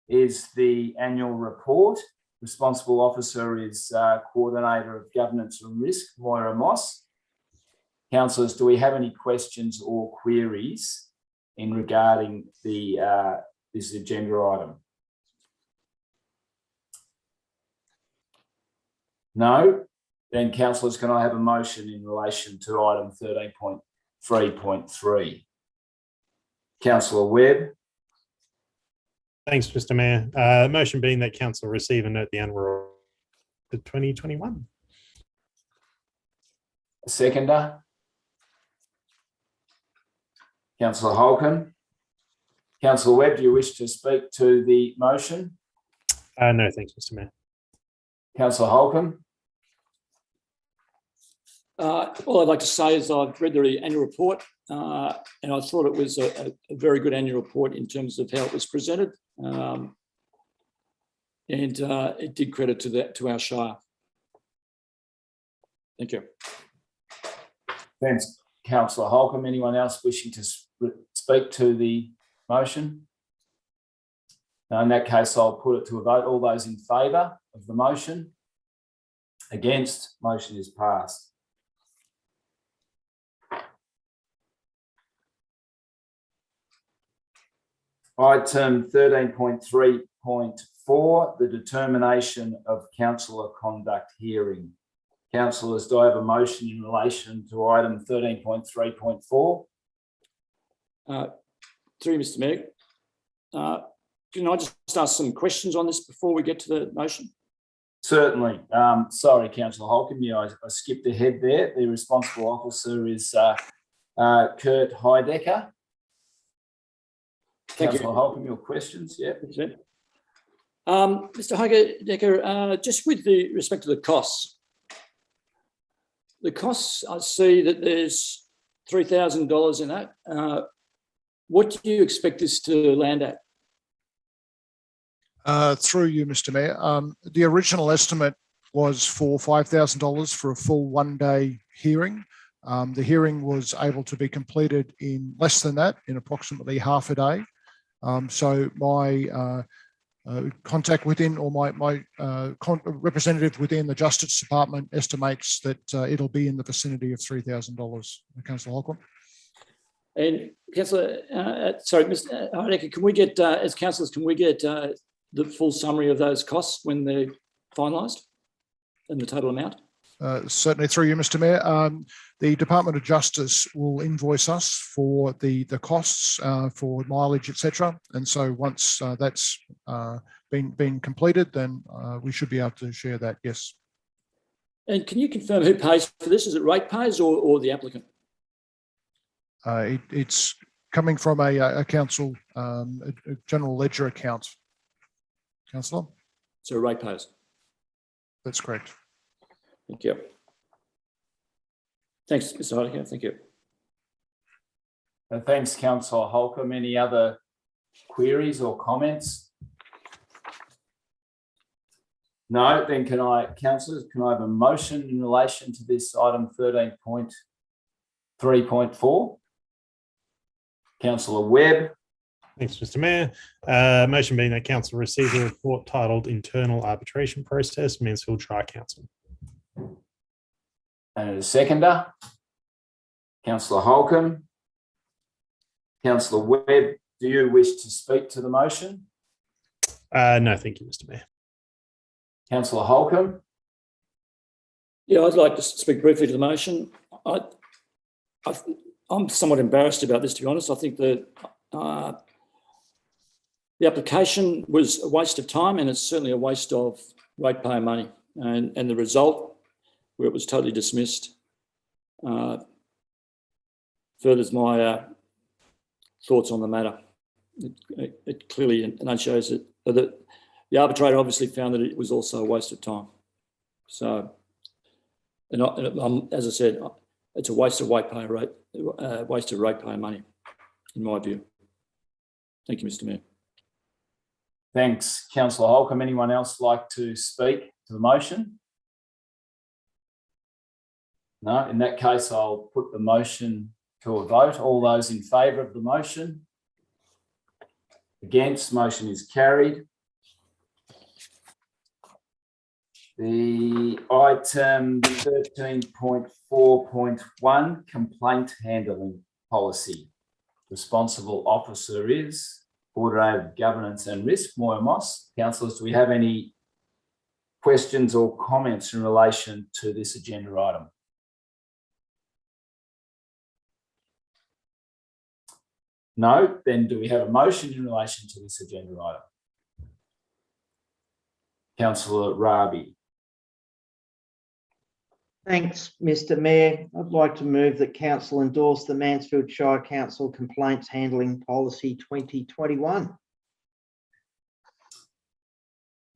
is the annual report. Responsible officer is Coordinator of Governance and Risk, Moira Moss. Councillors, do we have any questions or queries in regarding the this agenda item? No. Then, councillors, can I have a motion in relation to item 13.3.3? Councillor Webb. Thanks, Mr. Mayor. Motion being that council receive and note the annual report for 2021. A seconder. Councillor Holcomb. Councillor Webb, do you wish to speak to the motion? No, thanks, Mr. Mayor. Councillor Holcomb. All I'd like to say is I've read the annual report and I thought it was a very good annual report in terms of how it was presented. And it did credit to our Shire. Thank you. Thanks, Councillor Holcomb. Anyone else wishing to speak to the motion? No, in that case, I'll put it to a vote. All those in favour of the motion? Against? Motion is passed. Item 13.3.4, the determination of councillor conduct hearing. Councillors, do I have a motion in relation to item 13.3.4? Through Mr. Mayor, can I just ask some questions on this before we get to the motion? Certainly. Sorry, Councillor Holcomb, I skipped ahead there. The responsible officer is Kurt Heidecker. Councillor Holcomb, your questions? Yeah. Mr. Heidecker, just with respect to the costs. The costs, I see that there's $3,000 in that. What do you expect this to land at? Through you, Mr. Mayor. The original estimate was for $5,000 for a full one-day hearing. The hearing was able to be completed in less than that, in approximately half a day. So my contact within, or my representative within the Justice Department estimates that it'll be in the vicinity of $3,000. Councillor Holcomb. And Councillor, sorry, Mr. Heidecker, can we get, as councillors, can we get the full summary of those costs when they're finalised and the total amount? Certainly through you, Mr. Mayor. The Department of Justice will invoice us for the costs for mileage, etc. And so once that's been completed, then we should be able to share that, yes. And can you confirm who pays for this? Is it ratepayers or the applicant? It's coming from a council, a general ledger account. Councillor? So ratepayers. That's correct. Thank you. Thanks, Mr. Heidecker. Thank you. Thanks, Councillor Holcomb. Any other queries or comments? No, then councillors, can I have a motion in relation to this item 13.3.4? Councillor Webb. Thanks, Mr. Mayor. Motion being that council receive a report titled Internal Arbitration Process, Mansfield Shire Council. And a seconder. Councillor Holcomb. Councillor Webb, do you wish to speak to the motion? No, thank you, Mr. Mayor. Councillor Holcomb. Yeah, I'd like to speak briefly to the motion. I'm somewhat embarrassed about this, to be honest. I think that the application was a waste of time, and it's certainly a waste of ratepayer money. And the result, where it was totally dismissed, furthers my thoughts on the matter. It clearly enunciates it. The arbitrator obviously found that it was also a waste of time. So, as I said, it's a waste of ratepayer money, in my view. Thank you, Mr. Mayor. Thanks, Councillor Holcomb. Anyone else like to speak to the motion? No, in that case, I'll put the motion to a vote. All those in favour of the motion? Against? Motion is carried. The item 13.4.1, complaint handling policy. Responsible officer is Coordinator of Governance and Risk, Moya Moss. Councillors, do we have any questions or comments in relation to this agenda item? No, then do we have a motion in relation to this agenda item? Councillor Rabi. Thanks, Mr Mayor. I'd like to move that Council endorse the Mansfield Shire Council Complaints Handling Policy 2021.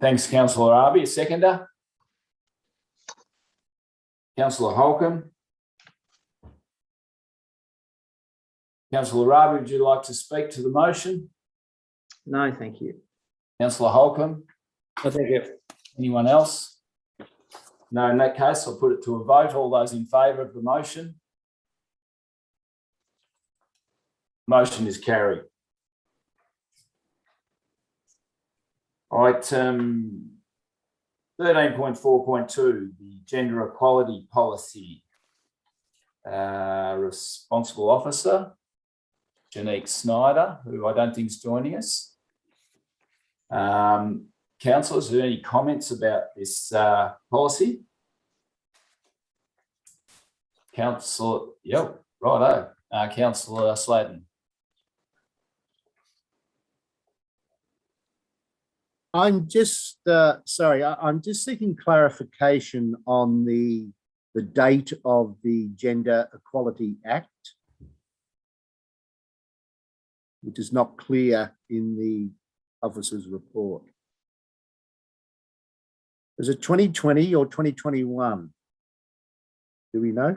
Thanks, Councillor Rabi. A seconder? Councillor Holcomb. Councillor Rabi, would you like to speak to the motion? No, thank you. Councillor Holcomb. I thank you. Anyone else? No, in that case, I'll put it to a vote. All those in favour of the motion? Motion is carried. Item 13.4.2, the Gender Equality Policy. Responsible Officer, Janique Snyder, who I don't think is joining us. Councillors, are there any comments about this policy? Councillor, yep, righto. Councillor Sladen. I'm just sorry. I'm just seeking clarification on the date of the Gender Equality Act, which is not clear in the officer's report. Is it 2020 or 2021? Do we know?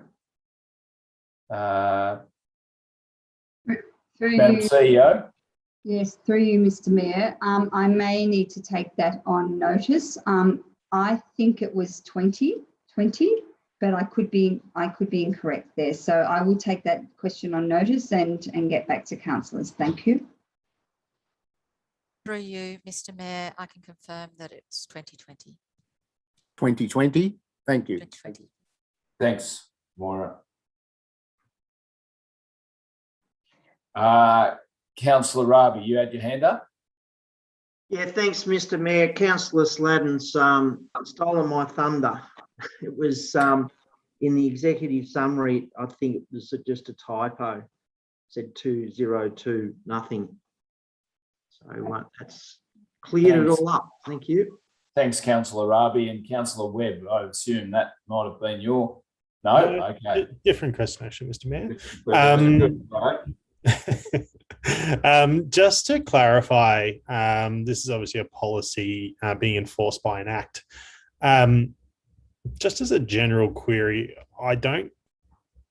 Through Madam you, CEO. yes, through you, Mr Mayor. I may need to take that on notice. I think it was 2020, but I could be incorrect there. So I will take that question on notice and get back to councillors. Thank you. Through you, Mr Mayor, I can confirm that it's 2020. 2020. Thank you. 2020. Thanks, Maura. Councillor Rabi, you had your hand up? Yeah, thanks, Mr Mayor. Councillor Sladden's stolen my thunder. It was in the executive summary, I think it was just a typo. It said 202 nothing. So that's cleared it all up. Thank you. Thanks, Councillor Rabi. And Councillor Webb, I assume that might have been your... No? Okay. Different question, actually, Mr Mayor. Just to clarify, this is obviously a policy being enforced by an act. Just as a general query, I don't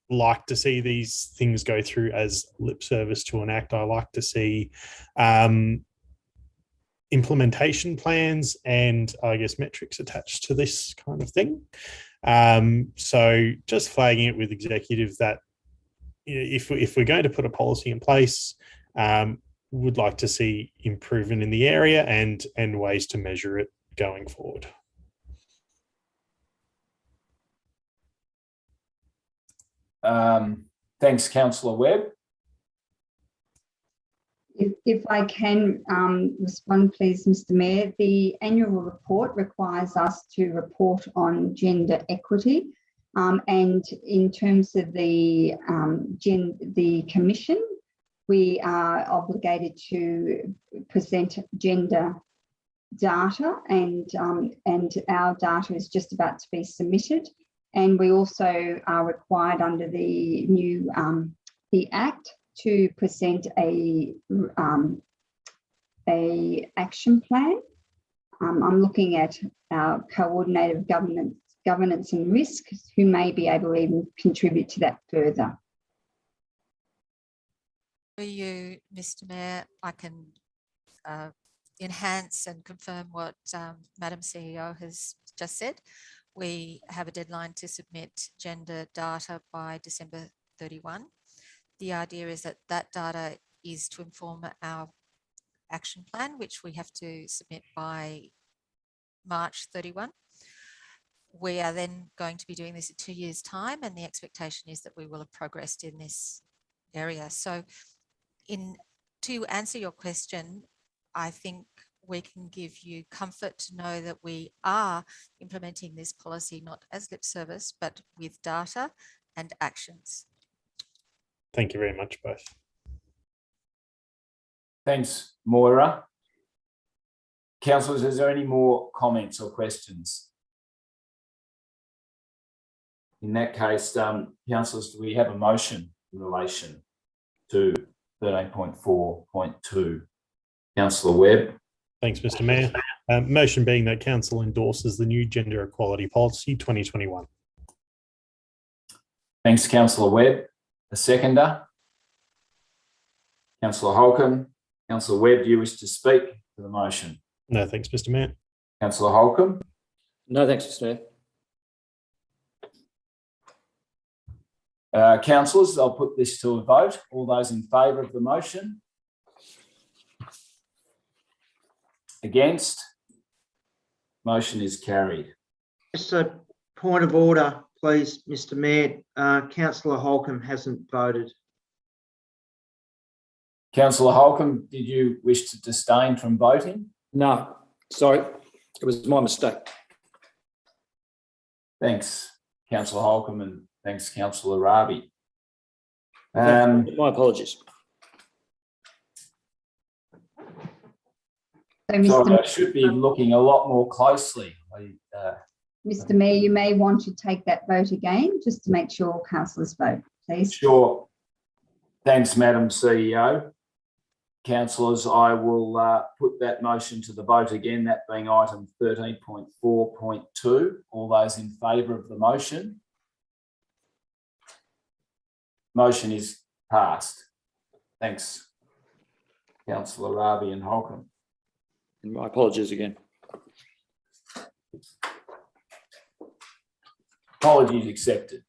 like to see these things go through as lip service to an act. I like to see implementation plans and I guess metrics attached to this kind of thing. So just flagging it with executive that if we're going to put a policy in place, would like to see improvement in the area and ways to measure it going forward. Thanks, Councillor Webb. If I can respond, please, Mr Mayor. The annual report requires us to report on gender equity. And in terms of the commission, we are obligated to present gender data, and our data is just about to be submitted. And we also are required under the new the Act to present a action plan. I'm looking at our coordinator of governance and risk, who may be able to even contribute to that further. For you, Mr Mayor, I can enhance and confirm what Madam CEO has just said. We have a deadline to submit gender data by December 31. The idea is that that data is to inform our action plan, which we have to submit by March 31. We are then going to be doing this in 2 years' time, and the expectation is that we will have progressed in this area. So to answer your question, I think we can give you comfort to know that we are implementing this policy not as lip service, but with data and actions. Thank you very much, both. Thanks, Moira. Councillors, is there any more comments or questions? In that case, councillors, do we have a motion in relation to 13.4.2? Councillor Webb. Thanks, Mr. Mayor. Motion being that council endorses the new gender equality policy 2021. Thanks, Councillor Webb. A seconder? Councillor Holcomb. Councillor Webb, do you wish to speak to the motion? No, thanks, Mr. Mayor. Councillor Holcomb. No, thanks, Mr. Mayor. Councillors, I'll put this to a vote. All those in favour of the motion? Against? Motion is carried. Just a point of order, please, Mr. Mayor. Councillor Holcomb hasn't voted. Councillor Holcomb, did you wish to disdain from voting? No, sorry, it was my mistake. Thanks, Councillor Holcomb, and thanks, Councillor Rabi. My apologies. So, So I should be looking a lot more closely. Mr. Mayor, you may want to take that vote again, just to make sure councillors vote, please. Sure. Thanks, Madam CEO. Councillors, I will put that motion to the vote again, that being item 13.4.2. All those in favour of the motion? Motion is passed. Thanks, Councillor Rabi and Holcomb. And my apologies again. Apologies accepted.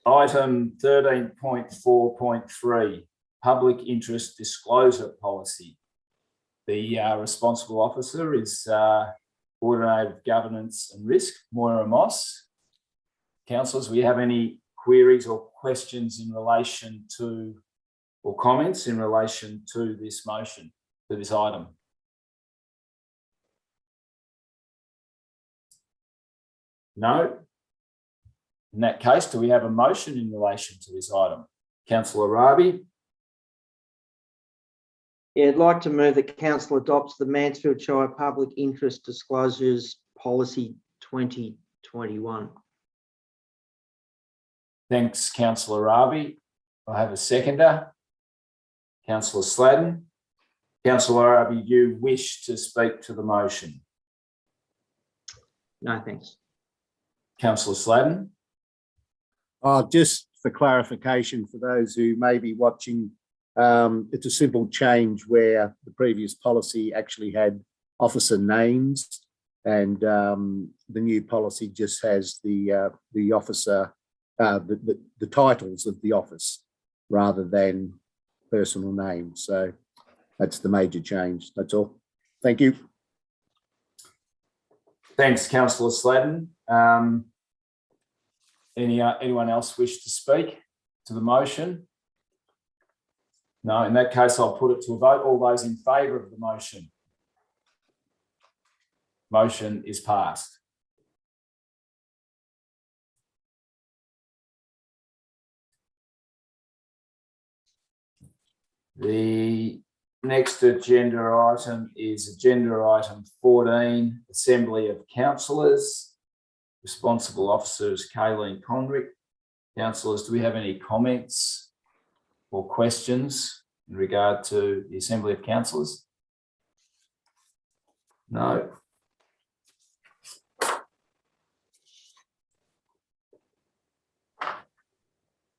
Item 13.4.3, public interest disclosure policy. The responsible officer is Coordinator of Governance and Risk, Moira Moss. Councillors, we have any queries or questions in relation to, or comments in relation to this motion, to this item? No? In that case, do we have a motion in relation to this item? Councillor Rabi. Yeah, I'd like to move that council adopts the Mansfield Shire Public Interest Disclosures Policy 2021. Thanks, Councillor Rabi. I have a seconder. Councillor Sladden. Councillor Rabi, you wish to speak to the motion? No, thanks. Councillor Sladden. Just for clarification for those who may be watching, it's a simple change where the previous policy actually had officer names, and the new policy just has the officer, the titles of the office rather than personal names. So that's the major change. That's all. Thank you. Thanks, Councillor Sladden. Anyone else wish to speak to the motion? No, in that case, I'll put it to a vote. All those in favour of the motion? Motion is passed. The next agenda item is agenda item 14, Assembly of Councillors. Responsible officer is Kayleen Conrick. Councillors, do we have any comments or questions in regard to the Assembly of Councillors? No.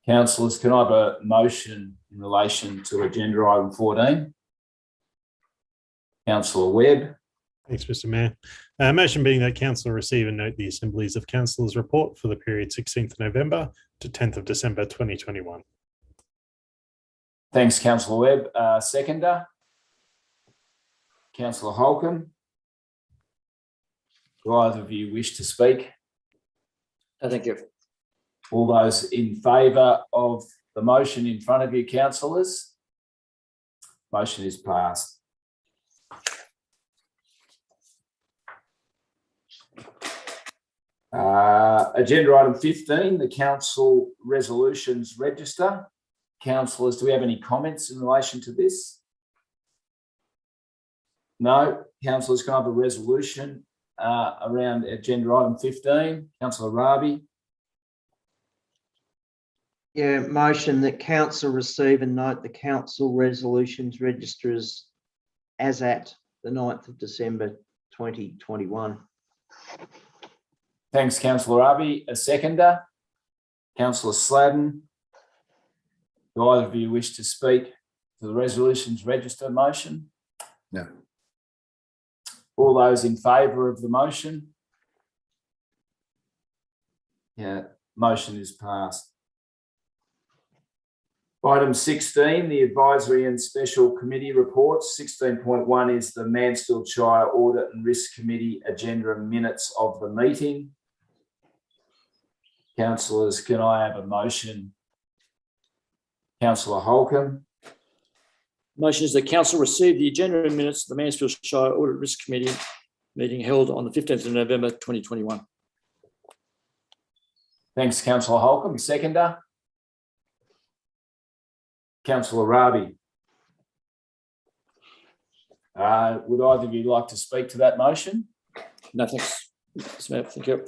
Councillors, can I have a motion in relation to agenda item 14? Councillor Webb. Thanks, Mr. Mayor. Motion being that council receive and note the Assemblies of Councillors report for the period 16th November to 10th of December 2021. Thanks, Councillor Webb. Seconder? Councillor Holcomb. Do either of you wish to speak? Thank you. All those in favour of the motion in front of you, councillors? Motion is passed. Agenda item 15, the council resolutions register. Councillors, do we have any comments in relation to this? No. Councillors, can I have a resolution around agenda item 15? Councillor Rabi. Yeah, motion that council receive and note the council resolutions registers as at the 9th of December 2021. Thanks, Councillor Rabi. A seconder? Councillor Sladden. Do either of you wish to speak to the resolutions register motion? No. All those in favour of the motion? Yeah, motion is passed. Item 16, the advisory and special committee reports. 16.1 is the Mansfield Shire Audit and Risk Committee agenda and minutes of the meeting. Councillors, can I have a motion? Councillor Holcomb. Motion is that council receive the agenda and minutes of the Mansfield Shire Audit Risk Committee meeting held on the 15th of November 2021. Thanks, Councillor Holcomb. Seconder? Councillor Rabi. Would either of you like to speak to that motion? No, thanks, Mr. Mayor. Thank you.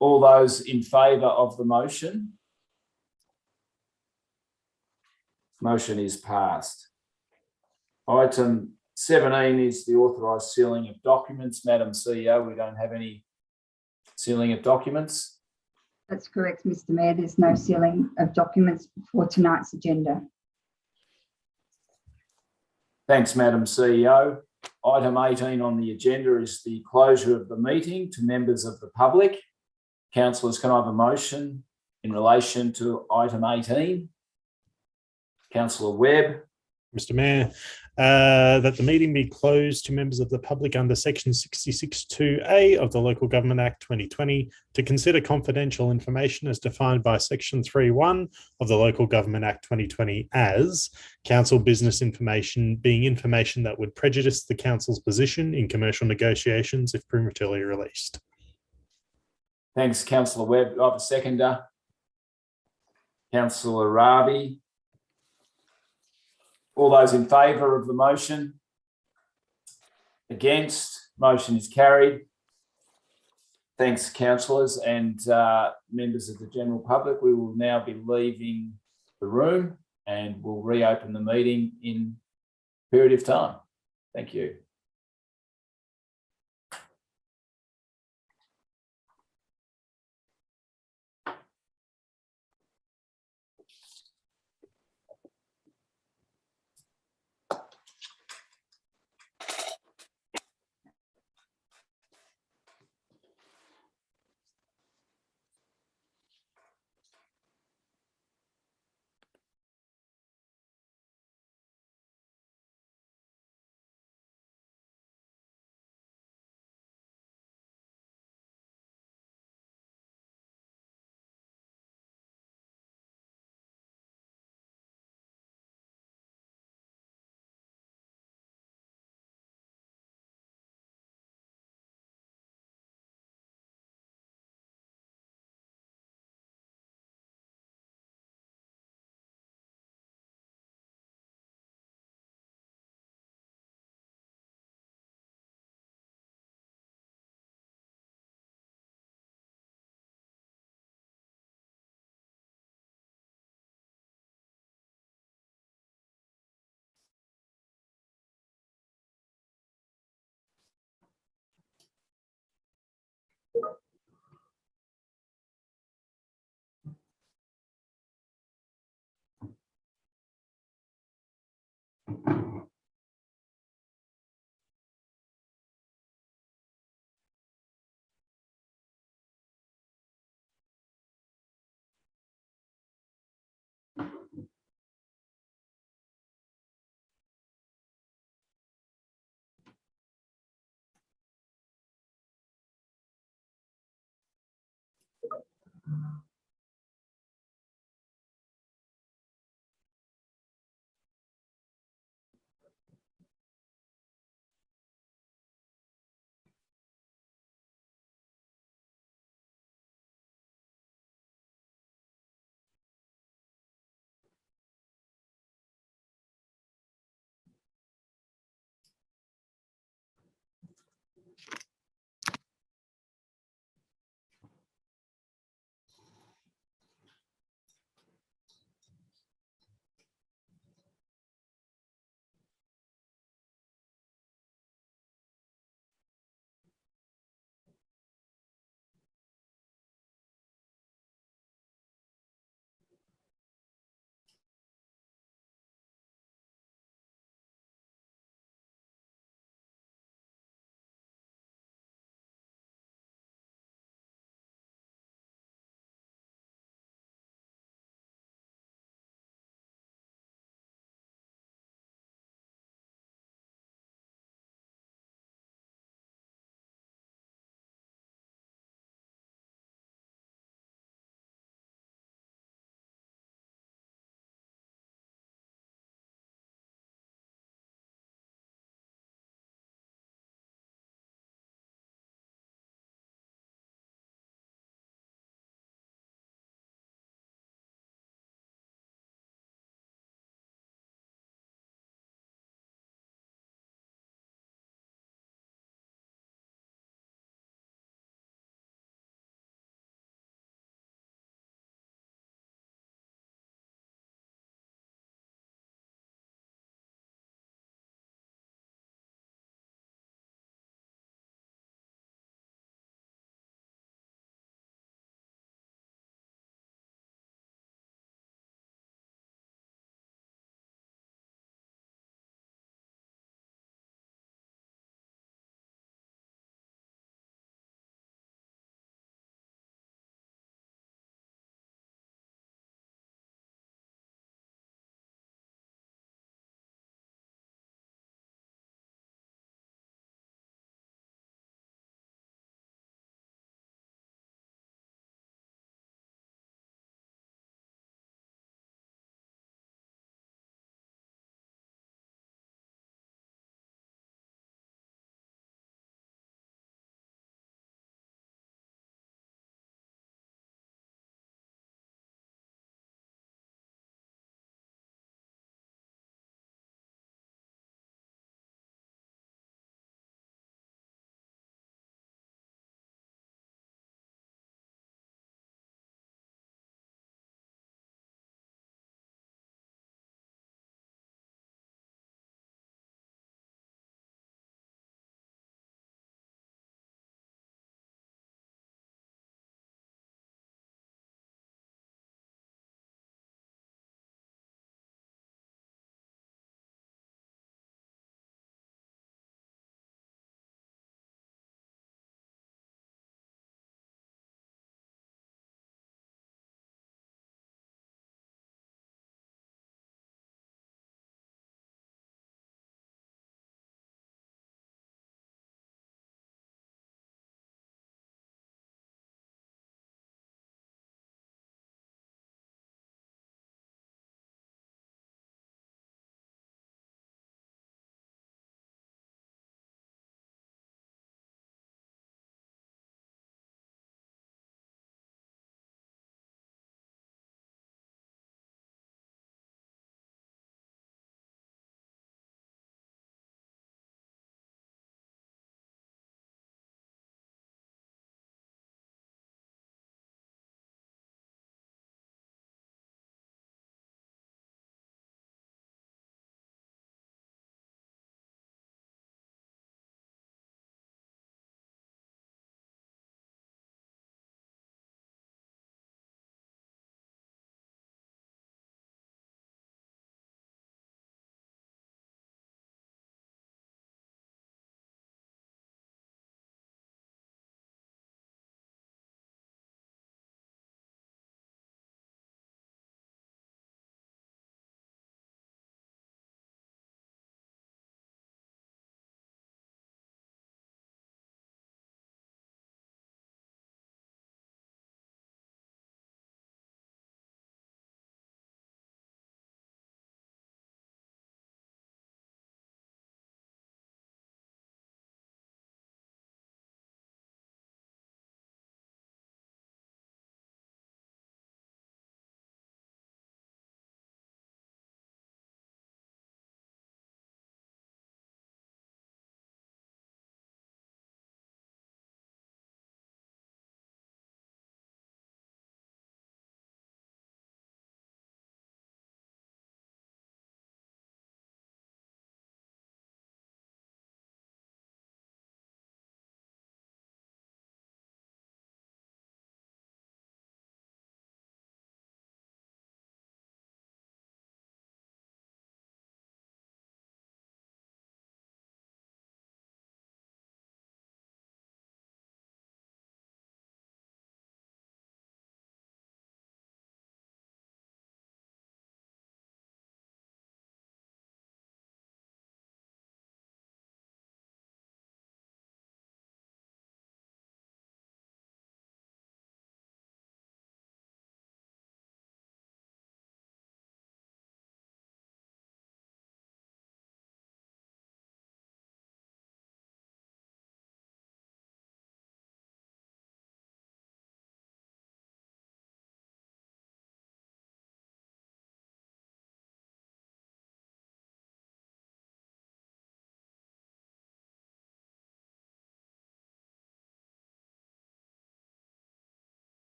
All those in favour of the motion? Motion is passed. Item 17 is the authorised sealing of documents. Madam CEO, we don't have any sealing of documents. That's correct, Mr. Mayor. There's no sealing of documents for tonight's agenda. Thanks, Madam CEO. Item 18 on the agenda is the closure of the meeting to members of the public. Councillors, can I have a motion in relation to item 18? Councillor Webb. Mr. Mayor, that the meeting be closed to members of the public under section 66(2)(a) of the Local Government Act 2020 to consider confidential information as defined by section 3(1) of the Local Government Act 2020 as council business information being information that would prejudice the council's position in commercial negotiations if prematurely released. Thanks, Councillor Webb. Do I have a seconder? Councillor Rabi. All those in favour of the motion? Against? Motion is carried. Thanks, councillors and members of the general public. We will now be leaving the room and we'll reopen the meeting in a period of time. Thank you.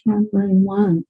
Try one.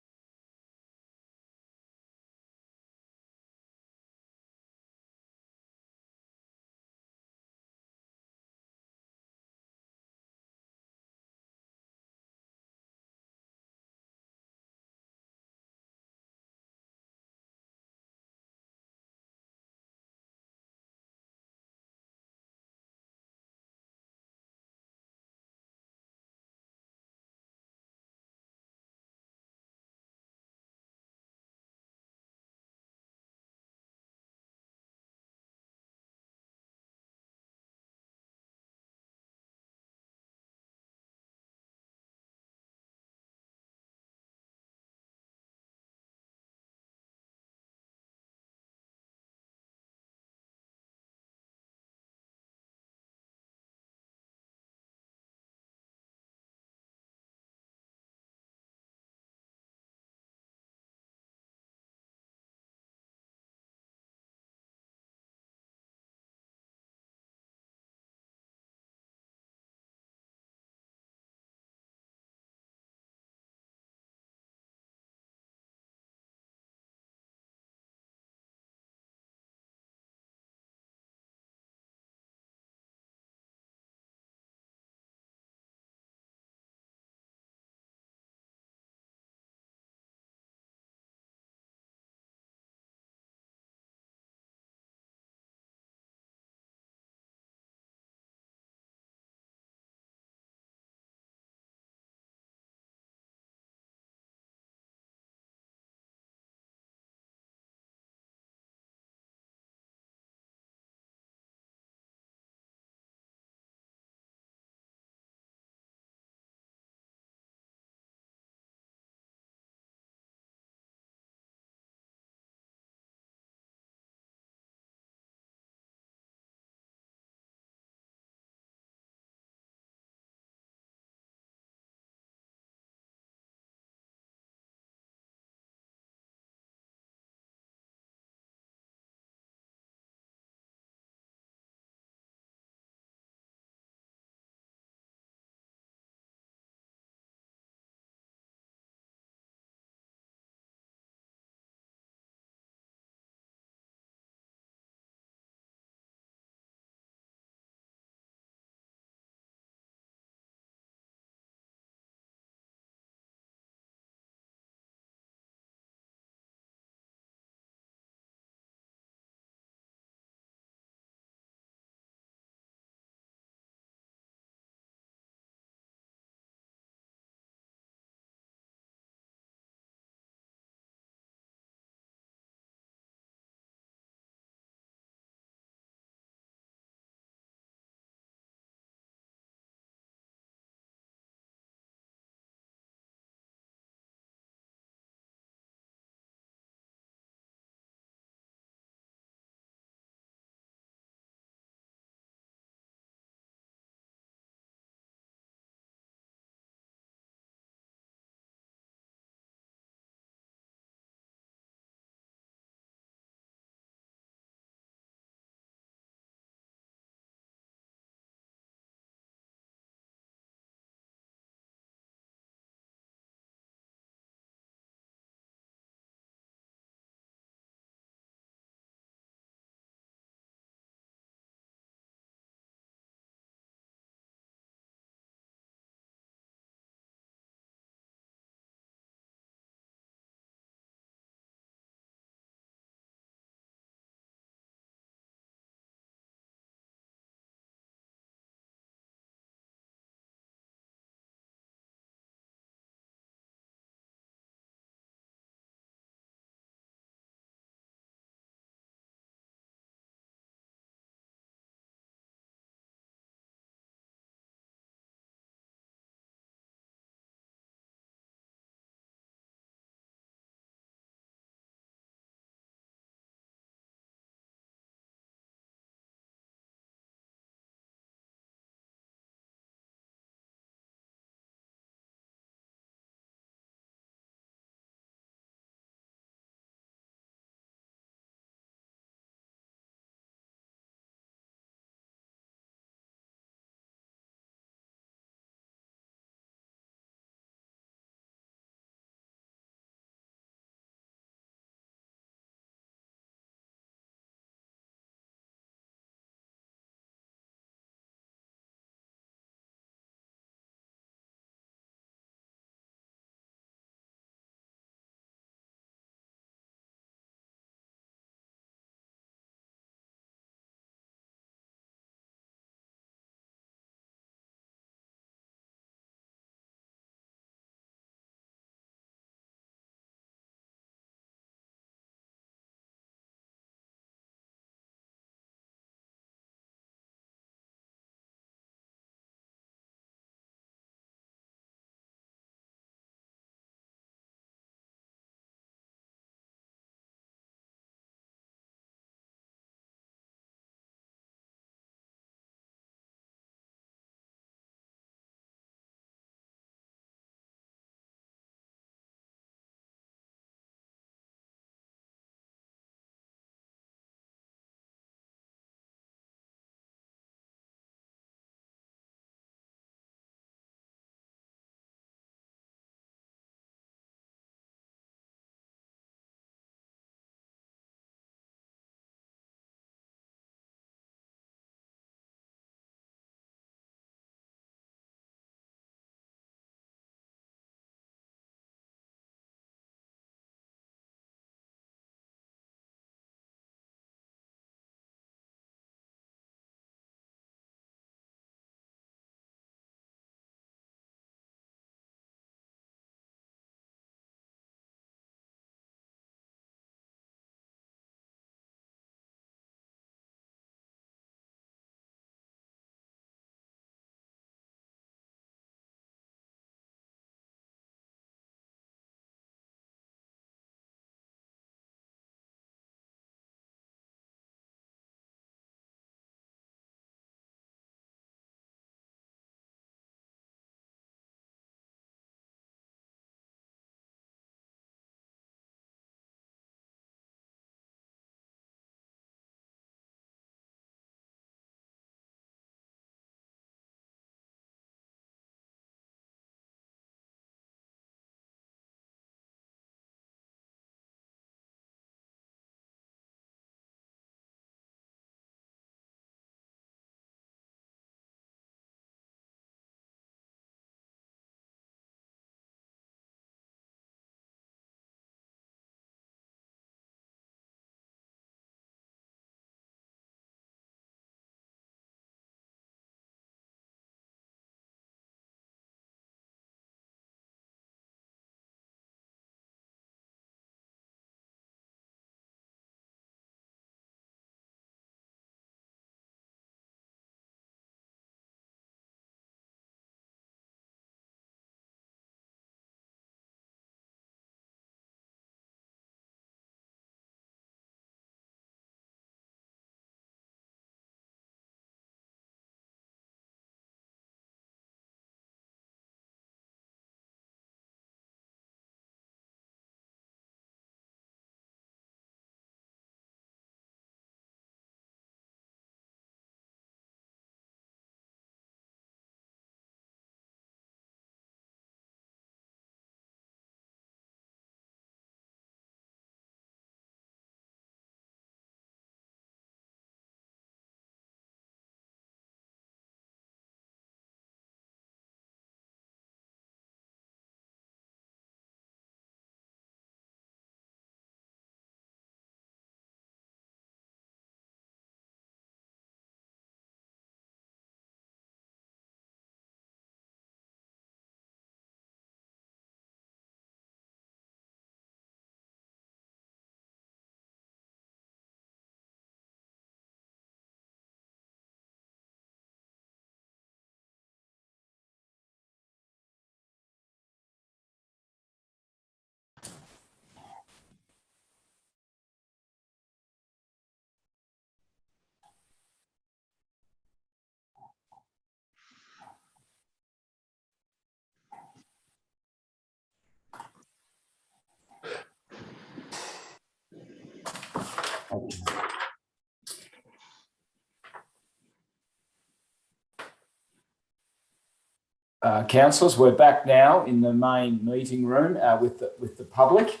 councillors, we're back now in the main meeting room with the public,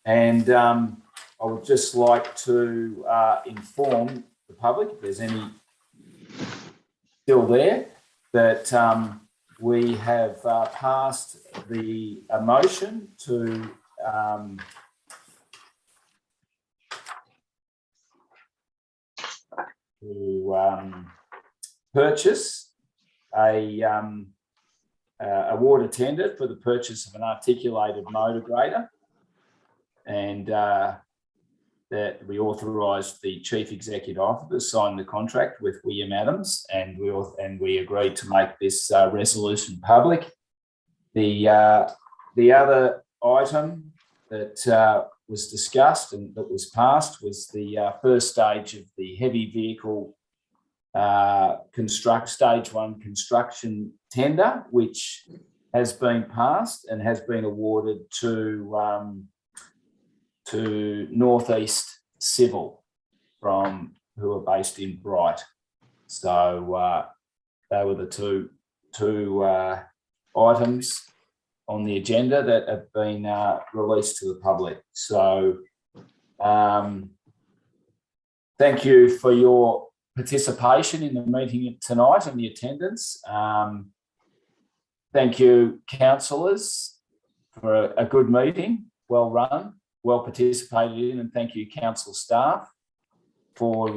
and I would just like to inform the public, if there's any still there, that we have passed the motion to purchase a water tender for the purchase of an articulated motor grader, and that we authorised the Chief Executive Officer to sign the contract with William Adams, and we agreed to make this resolution public. The other item that was discussed and that was passed was the first stage of the heavy vehicle stage 1 construction tender, which has been passed and has been awarded to Northeast Civil, who are based in Bright. So they were the two items on the agenda that have been released to the public. So thank you for your participation in the meeting tonight and the attendance. Thank you, councillors, for a good meeting, well run, well participated in, and thank you, council staff, for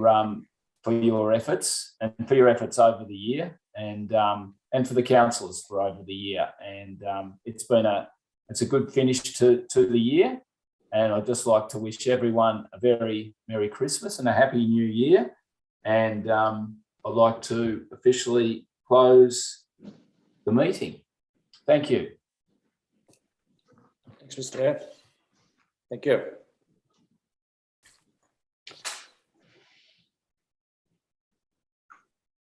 your efforts and for your efforts over the year, and for the councillors for over the year. And it's a good finish to the year, and I'd just like to wish everyone a very Merry Christmas and a Happy New Year. And I'd like to officially close the meeting. Thank you. Thanks, Mr. Mayor. Thank you.